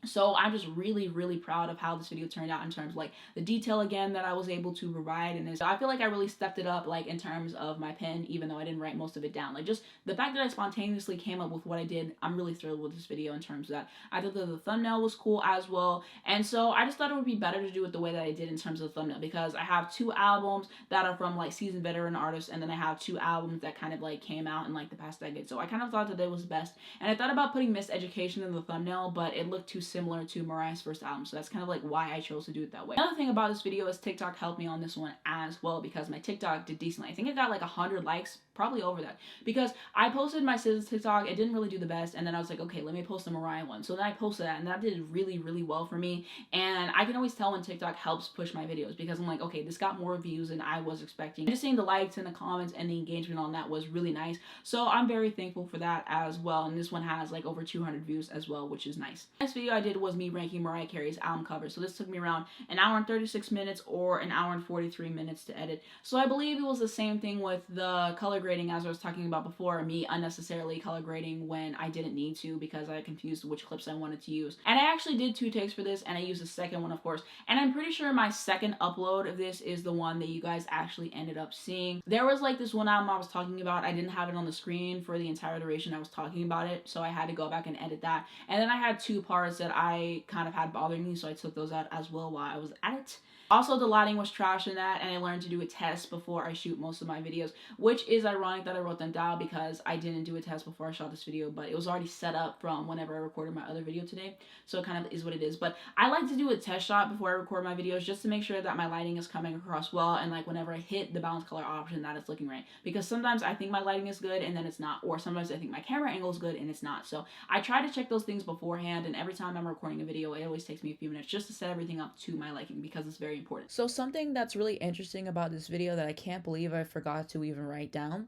Speaker 1: So I'm just really, really proud of how this video turned out in terms of like the detail again that I was able to provide. And so I feel like I really stepped it up like in terms of my pen, even though I didn't write most of it down. Like just the fact that I spontaneously came up with what I did, I'm really thrilled with this video in terms of that. I thought that the thumbnail was cool as well. And so I just thought it would be better to do it the way that I did in terms of the thumbnail, because I have 2 albums that are from like seasoned veteran artists, and then I have 2 albums that kind of like came out in like the past decade. So I kind of thought that it was best. And I thought about putting Miseducation in the thumbnail, but it looked too similar to Mariah's first album, so that's kind of like why I chose to do it that way. Another thing about this video is TikTok helped me on this one as well, because my TikTok did decently. I think it got like 100 likes, probably over that, because I posted my SZA's TikTok. It didn't really do the best, and then I was like, okay, let me post a Mariah one. So then I posted that, and that did really, really well for me. And I can always tell when TikTok helps push my videos, because I'm like, okay, this got more views than I was expecting. Just seeing the likes and the comments and the engagement on that was really nice. So I'm very thankful for that as well. And this one has like over 200 views as well, which is nice. The next video I did was me ranking Mariah Carey's album cover. So this took me around an hour and 36 minutes or an hour and 43 minutes to edit. So I believe it was the same thing with the color grading as I was talking about before, me unnecessarily color grading when I didn't need to, because I confused which clips I wanted to use. And I actually did 2 takes for this, and I used the second one, of course. And I'm pretty sure my second upload of this is the one that you guys actually ended up seeing. There was like this one album I was talking about. I didn't have it on the screen for the entire duration I was talking about it, so I had to go back and edit that. And then I had 2 parts that I kind of had bothering me, so I took those out as well while I was at it. Also, the lighting was trash in that, and I learned to do a test before I shoot most of my videos, which is ironic that I wrote them down, because I didn't do a test before I shot this video, but it was already set up from whenever I recorded my other video today, so it kind of is what it is. But I like to do a test shot before I record my videos, just to make sure that my lighting is coming across well, and like whenever I hit the balance color option, that it's looking right, because sometimes I think my lighting is good and then it's not, or sometimes I think my camera angle is good and it's not. So I try to check those things beforehand, and every time I'm recording a video, it always takes me a few minutes just to set everything up to my liking, because it's very important.
Speaker 2: So something that's really interesting about this video that I can't believe I forgot to even write down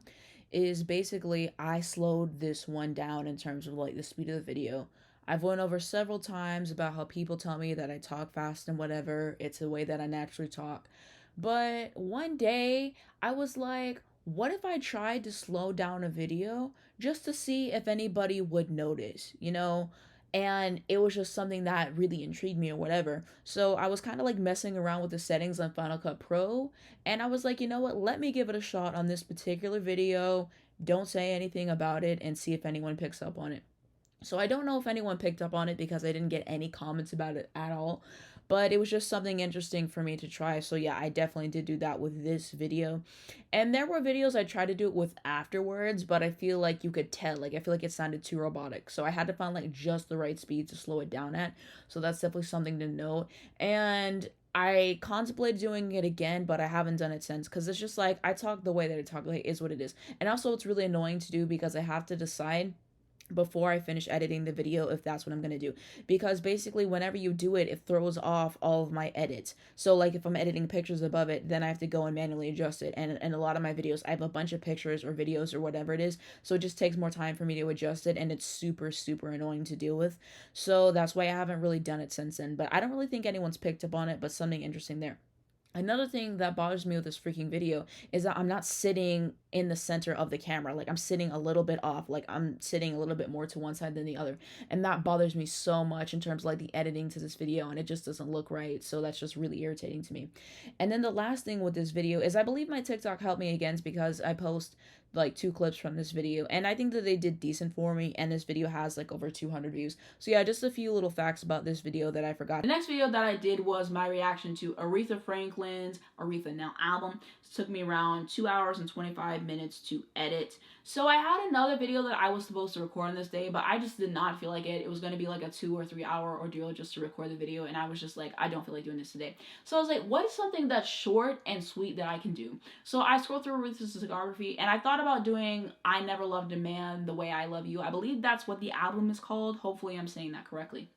Speaker 2: is basically I slowed this one down in terms of like the speed of the video. I've went over several times about how people tell me that I talk fast and whatever. It's the way that I naturally talk. But one day I was like, what if I tried to slow down a video just to see if anybody would notice, you know? And it was just something that really intrigued me or whatever. So I was kind of like messing around with the settings on Final Cut Pro, and I was like, you know what, let me give it a shot on this particular video. Don't say anything about it and see if anyone picks up on it. So I don't know if anyone picked up on it, because I didn't get any comments about it at all. But it was just something interesting for me to try. So yeah, I definitely did do that with this video. And there were videos I tried to do it with afterwards, but I feel like you could tell, like I feel like it sounded too robotic. So I had to find like just the right speed to slow it down at. So that's definitely something to note. And I contemplated doing it again, but I haven't done it since, because it's just like I talk the way that I talk, like is what it is. And also it's really annoying to do, because I have to decide before I finish editing the video if that's what I'm gonna do, because basically whenever you do it, it throws off all of my edits. So like if I'm editing pictures above it, then I have to go and manually adjust it, and a lot of my videos I have a bunch of pictures or videos or whatever it is, so it just takes more time for me to adjust it, and it's super annoying to deal with. So that's why I haven't really done it since then, but I don't really think anyone's picked up on it, but something interesting there. Another thing that bothers me with this freaking video is that I'm not sitting in the center of the camera. Like I'm sitting a little bit off, like I'm sitting a little bit more to one side than the other. And that bothers me so much in terms of like the editing to this video, and it just doesn't look right. So that's just really irritating to me. And then the last thing with this video is I believe my TikTok helped me again, because I post like 2 clips from this video, and I think that they did decent for me, and this video has like over 200 views. So yeah, just a few little facts about this video that I forgot.
Speaker 1: The next video that I did was my reaction to Aretha Franklin's Aretha Now album. It took me around 2 hours and 25 35 minutes to edit. So I had another video that I was supposed to record on this day, but I just did not feel like it. It was going to be like a 2 or 3 hour ordeal just to record the video, and I was just like, I don't feel like doing this today. So I was like, what is something that's short and sweet that I can do? So I scrolled through Ruth's discography, and I thought about doing I Never Loved a Man the Way I Love You. I believe that's what the album is called. Hopefully I'm saying that correctly.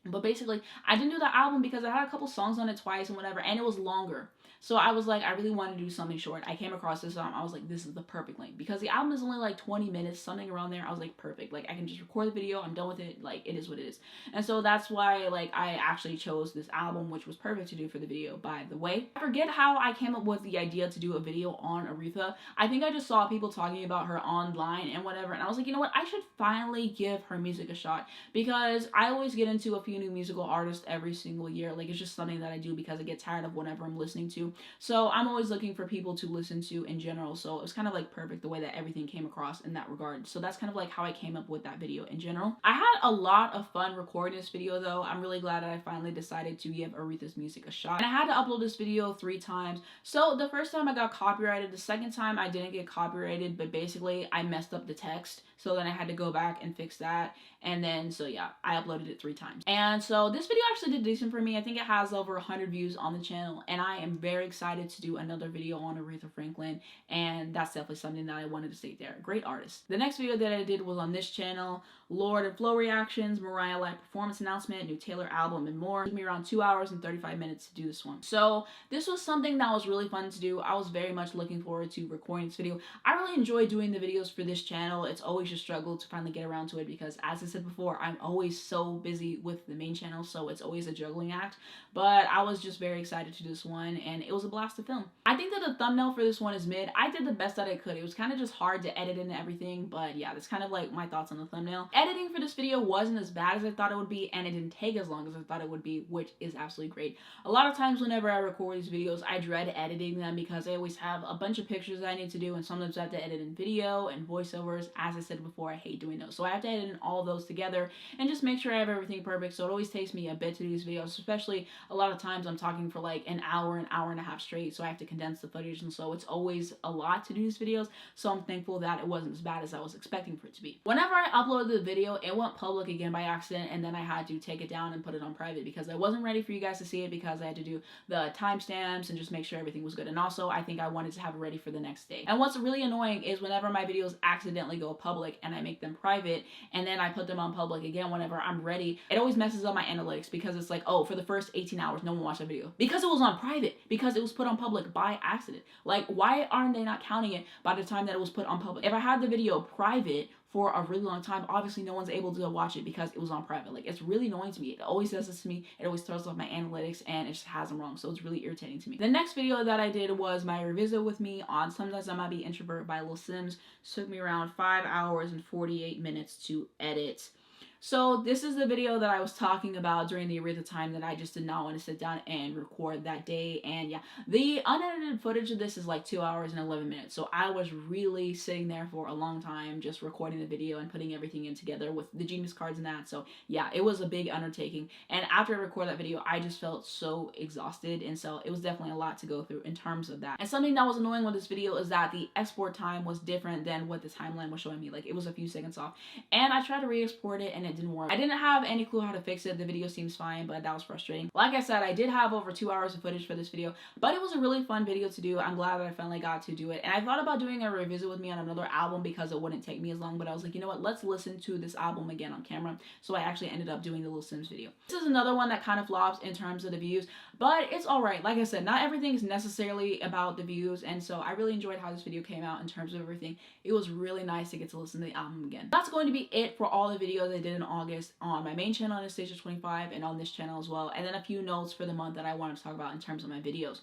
Speaker 1: But basically, I didn't do the album because I had a couple songs on it twice and whatever, and it was longer. So I was like, I really wanted to do something short. I came across this song. I was like, this is the perfect length. Because the album is only like 20 minutes, something around there. I was like, perfect. Like, I can just record the video. I'm done with it. Like, it is what it is. And so that's why, like, I actually chose this album, which was perfect to do for the video, by the way. I forget how I came up with the idea to do a video on Aretha. I think I just saw people talking about her online and whatever. And I was like, you know what? I should finally give her music a shot. Because I always get into a few new musical artists every single year. Like, it's just something that I do because I get tired of whatever I'm listening to. So I'm always looking for people to listen to in general. So it was kind of like perfect the way that everything came across in that regard. So that's kind of like how I came up with that video in general. I had a lot of fun recording this video though. I'm really glad that I finally decided to give Aretha's music a shot. And I had to upload this video 3 times. So the first time I got copyrighted, the second time I didn't get copyrighted, but basically I messed up the text. So then I had to go back and fix that. And then, so yeah, I uploaded it 3 times. And so this video actually did decent for me. I think it has over 100 views on the channel. And I am very excited to do another video on Aretha Franklin. And that's definitely something that I wanted to state there. Great artist. The next video that I did was on this channel. Lorde and Flow reactions, Mariah live performance announcement, new Taylor album, and more. It took me around 2 hours and 35 minutes to do this one. So this was something that was really fun to do. I was very much looking forward to recording this video. I really enjoy doing the videos for this channel. It's always a struggle to finally get around to it because, as I said before, I'm always so busy with the main channel, so it's always a juggling act. But I was just very excited to do this one, and it was a blast to film. I think that the thumbnail for this one is mid. I did the best that I could. It was kind of just hard to edit and everything, but yeah, that's kind of like my thoughts on the thumbnail. Editing for this video wasn't as bad as I thought it would be, and it didn't take as long as I thought it would be, which is absolutely great. A lot of times whenever I record these videos, I dread editing them because I always have a bunch of pictures that I need to do, and sometimes I have to edit in video and voiceovers. As I said before, I hate doing those. So I have to edit in all those together and just make sure I have everything perfect. So it always takes me a bit to do these videos, especially a lot of times I'm talking for like an hour and a half straight, so I have to condense the footage, and so it's always a lot to do these videos. So I'm thankful that it wasn't as bad as I was expecting for it to be. Whenever I uploaded the video, it went public again by accident, and then I had to take it down and put it on private because I wasn't ready for you guys to see it because I had to do the timestamps and just make sure everything was good. And also I think I wanted to have it ready for the next day. And what's really annoying is whenever my videos accidentally go public and I make them private and then I put them on public again whenever I'm ready, it always messes up my analytics because it's like, oh, for the first 18 hours no one watched that video because it was on private, because it was put on public by accident. Like, why aren't they not counting it by the time that it was put on public? If I had the video private for a really long time, obviously no one's able to watch it because it was on private. Like, it's really annoying to me. It always does this to me. It always throws off my analytics and it just has them wrong. So it's really irritating to me. The next video that I did was my revisit with me on Sometimes I Might Be Introvert by Lil Sims. It took me around 5 hours and 48 minutes to edit. So this is the video that I was talking about during the Aretha time that I just did not want to sit down and record that day. And yeah, the unedited footage of this is like 2 hours and 11 minutes. So I was really sitting there for a long time just recording the video and putting everything in together with the Genius cards and that. So yeah, it was a big undertaking. And after I recorded that video, I just felt so exhausted. And so it was definitely a lot to go through in terms of that. And something that was annoying with this video is that the export time was different than what the timeline was showing me. Like, it was a few seconds off. And I tried to re-export it and it didn't work. I didn't have any clue how to fix it. The video seems fine, but that was frustrating. Like I said, I did have over 2 hours of footage for this video, but it was a really fun video to do. I'm glad that I finally got to do it. And I thought about doing a revisit with me on another album because it wouldn't take me as long, but I was like, you know what, let's listen to this album again on camera. So I actually ended up doing the Lil Sims video. This is another one that kind of flops in terms of the views, but it's alright. Like I said, not everything is necessarily about the views, and so I really enjoyed how this video came out in terms of everything. It was really nice to get to listen to the album again. That's going to be it for all the videos I did in August on my main channel, Anastasia25, and on this channel as well, and then a few notes for the month that I wanted to talk about in terms of my videos.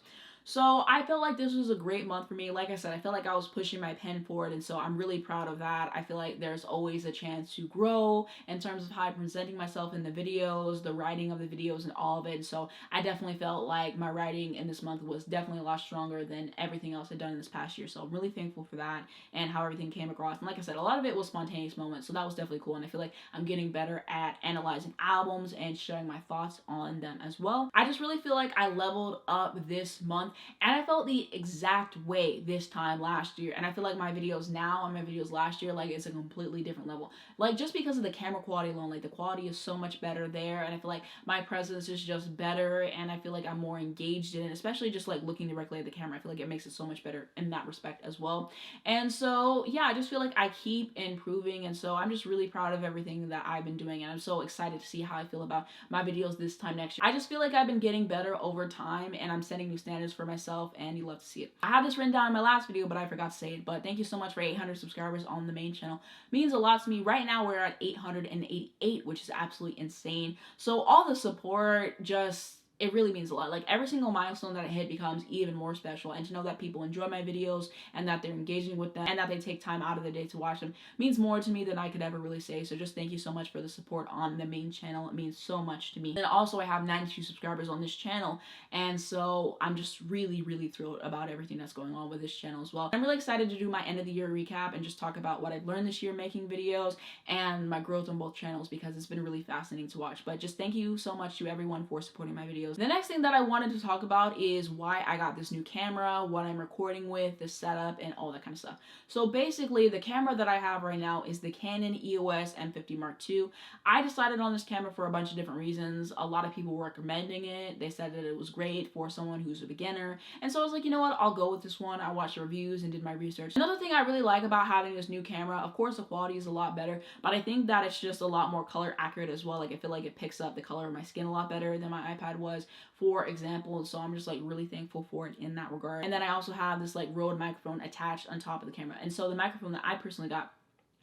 Speaker 1: So I felt like this was a great month for me. Like I said, I felt like I was pushing my pen forward, and so I'm really proud of that. I feel like there's always a chance to grow in terms of how I'm presenting myself in the videos, the writing of the videos, and all of it. And so I definitely felt like my writing in this month was definitely a lot stronger than everything else I'd done in this past year. So I'm really thankful for that and how everything came across. And like I said, a lot of it was spontaneous moments, so that was definitely cool. And I feel like I'm getting better at analyzing albums and sharing my thoughts on them as well. I just really feel like I leveled up this month and I felt the exact way this time last year. And I feel like my videos now and my videos last year, like, it's a completely different level. Like, just because of the camera quality alone, like, the quality is so much better there, and I feel like my presence is just better, and I feel like I'm more engaged in it, especially just like looking directly at the camera. I feel like it makes it so much better in that respect as well. And so yeah, I just feel like I keep improving, and so I'm just really proud of everything that I've been doing, and I'm so excited to see how I feel about my videos this time next year. I just feel like I've been getting better over time, and I'm setting new standards for myself, and you love to see it. I have this written down in my last video, but I forgot to say it. But thank you so much for 800 subscribers on the main channel. It means a lot to me. Right now we're at 888, which is absolutely insane. So all the support, just, it really means a lot. Like, every single milestone that I hit becomes even more special, and to know that people enjoy my videos and that they're engaging with them and that they take time out of their day to watch them means more to me than I could ever really say. So just thank you so much for the support on the main channel. It means so much to me. And also, I have 92 subscribers on this channel, and so I'm just really thrilled about everything that's going on with this channel as well. I'm really excited to do my end of the year recap and just talk about what I've learned this year making videos and my growth on both channels, because it's been really fascinating to watch. But just thank you so much to everyone for supporting my videos. The next thing that I wanted to talk about is why I got this new camera, what I'm recording with, the setup, and all that kind of stuff. So basically, the camera that I have right now is the Canon EOS M50 Mark II. I decided on this camera for a bunch of different reasons. A lot of people were recommending it. They said that it was great for someone who's a beginner. And so I was like, you know what, I'll go with this one. I watched the reviews and did my research. Another thing I really like about having this new camera, of course the quality is a lot better, but I think that it's just a lot more color accurate as well. Like, I feel like it picks up the color of my skin a lot better than my iPad was, for example. So I'm just like really thankful for it in that regard. And then I also have this like Rode microphone attached on top of the camera. And so the microphone that I personally got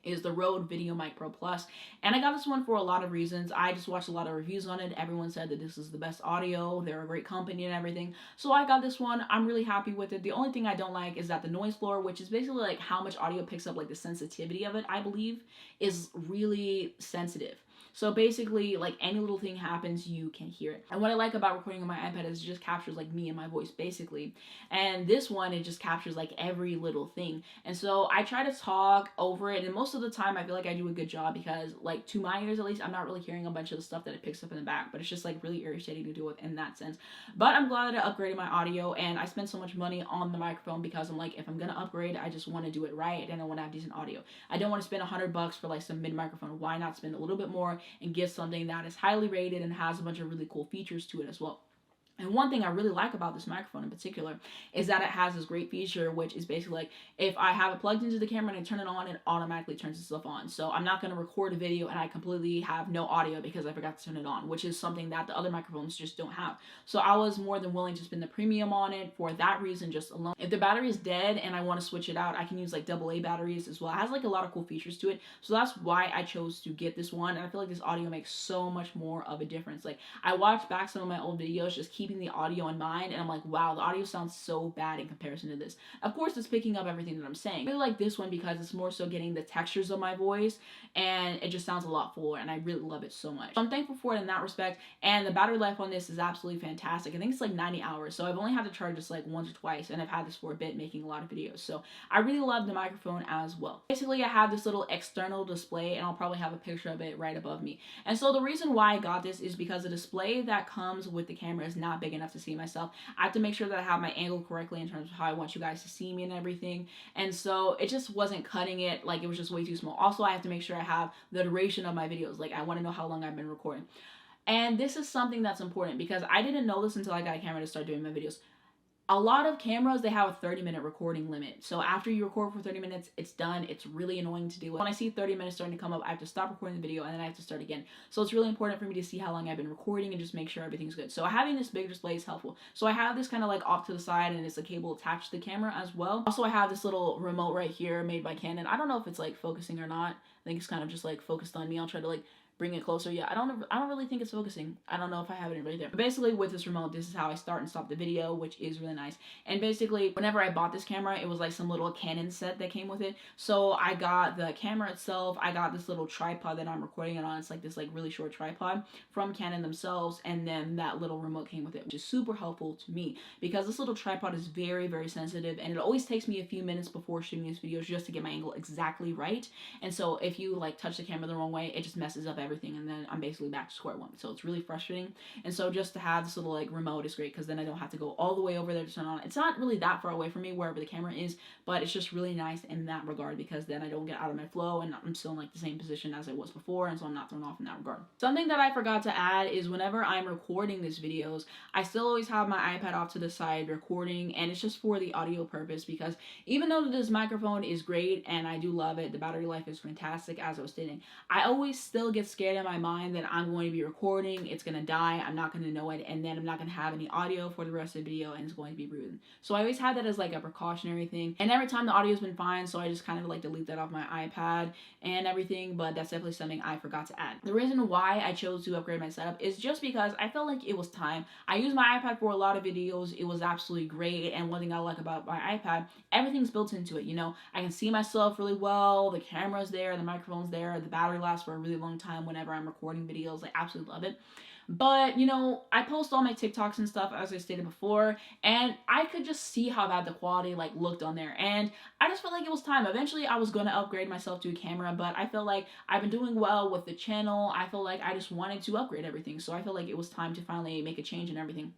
Speaker 1: is the Rode VideoMic Pro Plus, and I got this one for a lot of reasons. I just watched a lot of reviews on it. Everyone said that this is the best audio, they're a great company and everything, so I got this one. I'm really happy with it. The only thing I don't like is that the noise floor, which is basically like how much audio picks up, like the sensitivity of it, I believe, is really sensitive. So basically, like, any little thing happens, you can hear it. And what I like about recording on my iPad is it just captures like me and my voice basically. And this one, it just captures like every little thing. And so I try to talk over it, and most of the time I feel like I do a good job, because like, to my ears at least, I'm not really hearing a bunch of the stuff that it picks up in the back, but it's just like really irritating to deal with in that sense. But I'm glad that I upgraded my audio, and I spent so much money on the microphone because I'm like, if I'm gonna upgrade, I just want to do it right, and I want to have decent audio. I don't want to spend $100 for like some mid microphone. Why not spend a little bit more and get something that is highly rated and has a bunch of really cool features to it as well? And one thing I really like about this microphone in particular is that it has this great feature, which is basically like, if I have it plugged into the camera and I turn it on, it automatically turns itself on. So I'm not going to record a video and I completely have no audio because I forgot to turn it on, which is something that the other microphones just don't have. So I was more than willing to spend the premium on it for that reason just alone. If the battery is dead and I want to switch it out, I can use like AA batteries as well. It has like a lot of cool features to it. So that's why I chose to get this one. And I feel like this audio makes so much more of a difference. Like, I watched back some of my old videos just keeping the audio in mind, and I'm like, wow, the audio sounds so bad in comparison to this. Of course, it's picking up everything that I'm saying. I really like this one because it's more so getting the textures of my voice, and it just sounds a lot fuller, and I really love it so much. So I'm thankful for it in that respect, and the battery life on this is absolutely fantastic. I think it's like 90 hours, so I've only had to charge this like once or twice, and I've had this for a bit making a lot of videos. So I really love the microphone as well. Basically, I have this little external display, and I'll probably have a picture of it right above me. And so the reason why I got this is because the display that comes with the camera is not big enough to see myself. I have to make sure that I have my angle correctly in terms of how I want you guys to see me and everything. And so it just wasn't cutting it. Like, it was just way too small. Also, I have to make sure I have the duration of my videos. Like, I want to know how long I've been recording. And this is something that's important because I didn't know this until I got a camera to start doing my videos. A lot of cameras, they have a 30-minute recording limit. So after you record for 30 minutes, it's done. It's really annoying to deal with. When I see 30 minutes starting to come up, I have to stop recording the video and then I have to start again. So it's really important for me to see how long I've been recording and just make sure everything's good. So having this big display is helpful. So I have this kind of like off to the side, and it's a cable attached to the camera as well. Also, I have this little remote right here made by Canon. I don't know if it's like focusing or not. I think it's kind of just like focused on me. I'll try to like bring it closer. Yeah, I don't really think it's focusing. I don't know if I have it right there. But basically, with this remote, this is how I start and stop the video, which is really nice. And basically, whenever I bought this camera, it was like some little Canon set that came with it. So I got the camera itself. I got this little tripod that I'm recording it on. It's like this like really short tripod from Canon themselves. And then that little remote came with it, which is super helpful to me because this little tripod is very sensitive, and it always takes me a few minutes before shooting these videos just to get my angle exactly right. And so if you like touch the camera the wrong way, it just messes up everything. everything, and then I'm basically back to square one. So it's really frustrating. And so just to have this little like remote is great, because then I don't have to go all the way over there to turn on. It's not really that far away from me wherever the camera is, but it's just really nice in that regard, because then I don't get out of my flow and I'm still in like the same position as I was before, and so I'm not thrown off in that regard. Something that I forgot to add is whenever I'm recording these videos, I still always have my iPad off to the side recording, and it's just for the audio purpose, because even though this microphone is great and I do love it, the battery life is fantastic as I was stating, I always still get scared in my mind that I'm going to be recording, it's going to die, I'm not going to know it, and then I'm not going to have any audio for the rest of the video and it's going to be ruined. So I always had that as like a precautionary thing, and every time the audio's been fine, so I just kind of like delete that off my iPad and everything, but that's definitely something I forgot to add. The reason why I chose to upgrade my setup is just because I felt like it was time. I use my iPad for a lot of videos, it was absolutely great, and one thing I like about my iPad, everything's built into it, you know, I can see myself really well, the camera's there, the microphone's there, the battery lasts for a really long time whenever I'm recording videos, I absolutely love it. But, you know, I post all my TikToks and stuff, as I stated before, and I could just see how bad the quality, like, looked on there, and I just felt like it was time. Eventually, I was going to upgrade myself to a camera, but I felt like I've been doing well with the channel. I felt like I just wanted to upgrade everything, so I felt like it was time to finally make a change in everything.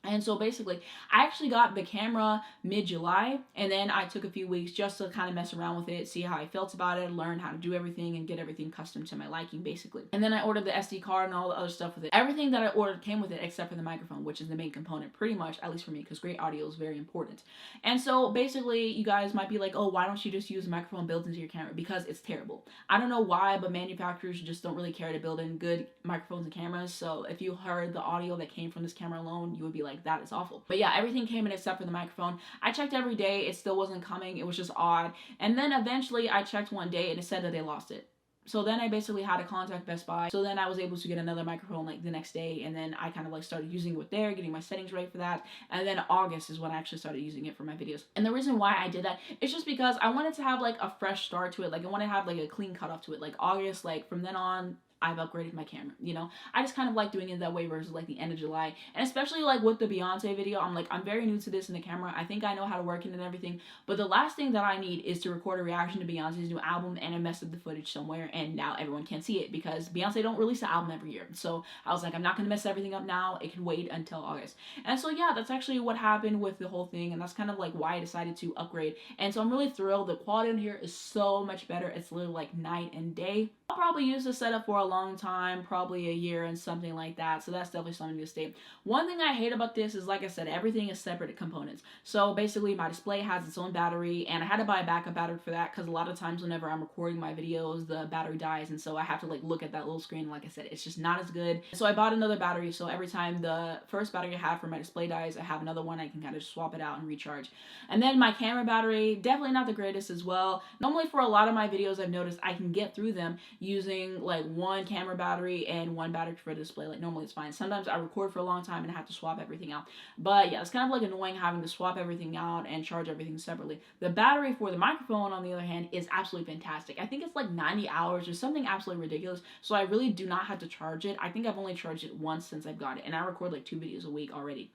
Speaker 1: And so basically, I actually got the camera mid-July, and then I took a few weeks just to kind of mess around with it, see how I felt about it, learn how to do everything, and get everything custom to my liking, basically. And then I ordered the SD card and all the other stuff with it. Everything that I ordered came with it except for the microphone, which is the main component, pretty much, at least for me, because great audio is very important. And so basically, you guys might be like, oh, why don't you just use a microphone built into your camera? Because it's terrible. I don't know why, but manufacturers just don't really care to build in good microphones and cameras, so if you heard the audio that came from this camera alone, you would be like, that is awful. But yeah, everything came in except for the microphone. I checked every day, it still wasn't coming, it was just odd. And then eventually I checked one day and it said that they lost it. So then I basically had to contact Best Buy. So then I was able to get another microphone like the next day, and then I kind of like started using it with there, getting my settings right for that. And then August is when I actually started using it for my videos. And the reason why I did that is just because I wanted to have like a fresh start to it. Like I want to have like a clean cutoff to it. Like August, like from then on, I've upgraded my camera, you know? I just kind of like doing it that way versus like the end of July. And especially like with the Beyonce video, I'm very new to this in the camera. I think I know how to work it and everything, but the last thing that I need is to record a reaction to Beyonce's new album and I messed up the footage somewhere, and now everyone can't see it because Beyonce don't release an album every year. So I was like, I'm not gonna mess everything up now. It can wait until August. And so yeah, that's actually what happened with the whole thing, and that's kind of like why I decided to upgrade. And so I'm really thrilled. The quality in here is so much better. It's literally like night and day. I'll probably use this setup for a long time, probably a year and something like that, so that's definitely something to state. One thing I hate about this is, like I said, everything is separate components. So basically my display has its own battery, and I had to buy a backup battery for that because a lot of times whenever I'm recording my videos, the battery dies, and so I have to like look at that little screen. Like I said, it's just not as good. So I bought another battery, so every time the first battery I have for my display dies, I have another one. I can kind of just swap it out and recharge. And then my camera battery, definitely not the greatest as well. Normally for a lot of my videos, I've noticed I can get through them using like one camera battery and one battery for the display. Like normally it's fine. Sometimes I record for a long time and I have to swap everything out. But yeah, it's kind of like annoying having to swap everything out and charge everything separately. The battery for the microphone, on the other hand, is absolutely fantastic. I think it's like 90 hours or something absolutely ridiculous. So I really do not have to charge it. I think I've only charged it once since I've got it, and I record like 2 videos a week already.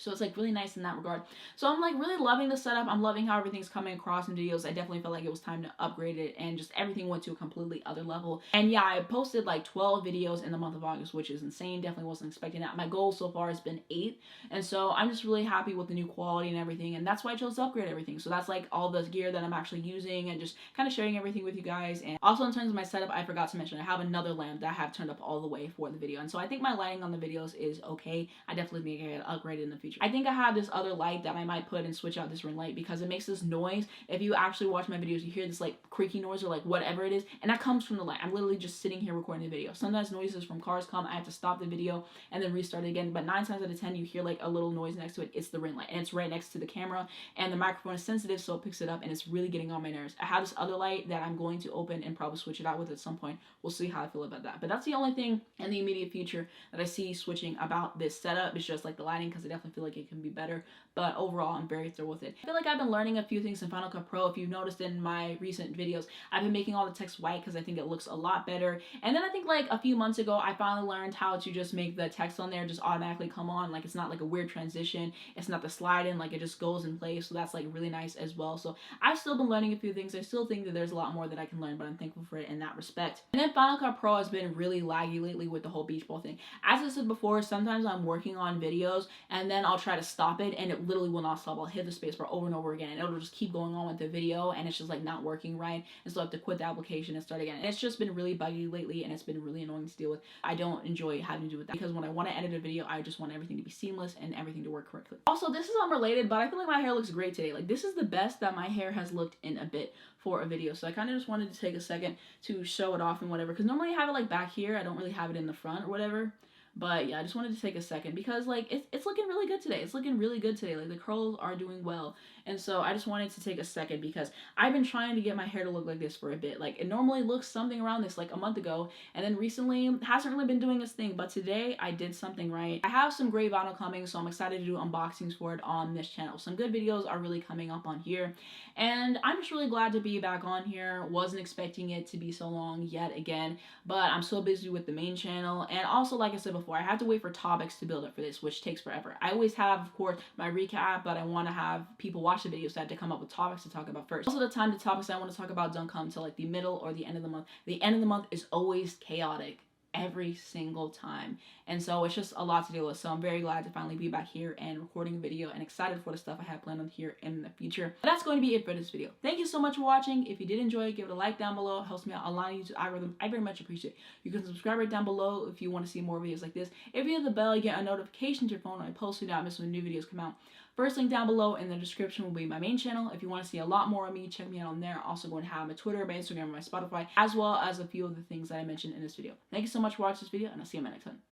Speaker 1: So it's like really nice in that regard. So I'm like really loving the setup. I'm loving how everything's coming across in videos. I definitely felt like it was time to upgrade it, and just everything went to a completely other level. And yeah, I posted like 12 videos in the month of August, which is insane. Definitely wasn't expecting that. My goal so far has been 8. And so I'm just really happy with the new quality and everything. And that's why I chose to upgrade everything. So that's like all the gear that I'm actually using and just kind of sharing everything with you guys. And also in terms of my setup, I forgot to mention I have another lamp that I have turned up all the way for the video. And so I think my lighting on the videos is okay. I definitely think I can upgrade it in the future. I think I have this other light that I might put and switch out this ring light because it makes this noise. If you actually watch my videos, you hear this like creaky noise or like whatever it is, and that comes from the light. I'm literally just sitting here recording the video. Sometimes noises from cars come, I have to stop the video and then restart it again, but 9 times out of 10 you hear like a little noise next to it. It's the ring light, and it's right next to the camera, and the microphone is sensitive, so it picks it up, and it's really getting on my nerves. I have this other light that I'm going to open and probably switch it out with at some point. We'll see how I feel about that, but that's the only thing in the immediate future that I see switching about this setup. Is just like the lighting, because I definitely feel like it can be better, but overall I'm very thrilled with it. I feel like I've been learning a few things in Final Cut Pro. If you've noticed in my recent videos, I've been making all the text white because I think it looks a lot better. And then I think like a few months ago I finally learned how to just make the text on there just automatically come on. Like it's not like a weird transition, it's not the slide in, like it just goes in place. So that's like really nice as well. So I've still been learning a few things. I still think that there's a lot more that I can learn, but I'm thankful for it in that respect. And then Final Cut Pro has been really laggy lately with the whole beach ball thing. As I said before, sometimes I'm working on videos and then I'll try to stop it and it literally will not stop. I'll hit the spacebar over and over again and it'll just keep going on with the video and it's just like not working right. And so I have to quit the application and start again. And it's just been really buggy lately and it's been really annoying to deal with. I don't enjoy having to do with that because when I want to edit a video, I just want everything to be seamless and everything to work correctly. Also, this is unrelated, but I feel like my hair looks great today. Like this is the best that my hair has looked in a bit for a video. So I kind of just wanted to take a second to show it off and whatever, because normally I have it like back here. I don't really have it in the front or whatever. But yeah, I just wanted to take a second because like it's looking really good today. It's looking really good today. Like the curls are doing well. And so I just wanted to take a second because I've been trying to get my hair to look like this for a bit. Like it normally looks something around this like a month ago. And then recently hasn't really been doing its thing. But today I did something right. I have some great vinyl coming, so I'm excited to do unboxings for it on this channel. Some good videos are really coming up on here. And I'm just really glad to be back on here. Wasn't expecting it to be so long yet again. But I'm so busy with the main channel. And also, like I said before, I have to wait for topics to build up for this, which takes forever. I always have, of course, my recap, but I want to have people watch the videos, so I had to come up with topics to talk about first. Also, the time the topics I want to talk about don't come until like the middle or the end of the month. The end of the month is always chaotic every single time, and so it's just a lot to deal with. So I'm very glad to finally be back here and recording a video and excited for the stuff I have planned on here in the future. But that's going to be it for this video. Thank you so much for watching. If you did enjoy it, give it a like down below. It helps me out a lot on YouTube algorithm. I very much appreciate it. You can subscribe right down below if you want to see more videos like this. If you hit the bell, you get a notification to your phone when I post so you don't miss when new videos come out. First link down below in the description will be my main channel. If you want to see a lot more of me, check me out on there. Also going to have my Twitter, my Instagram, my Spotify, as well as a few of the things that I mentioned in this video. Thank you so much for watching this video, and I'll see you in my next one.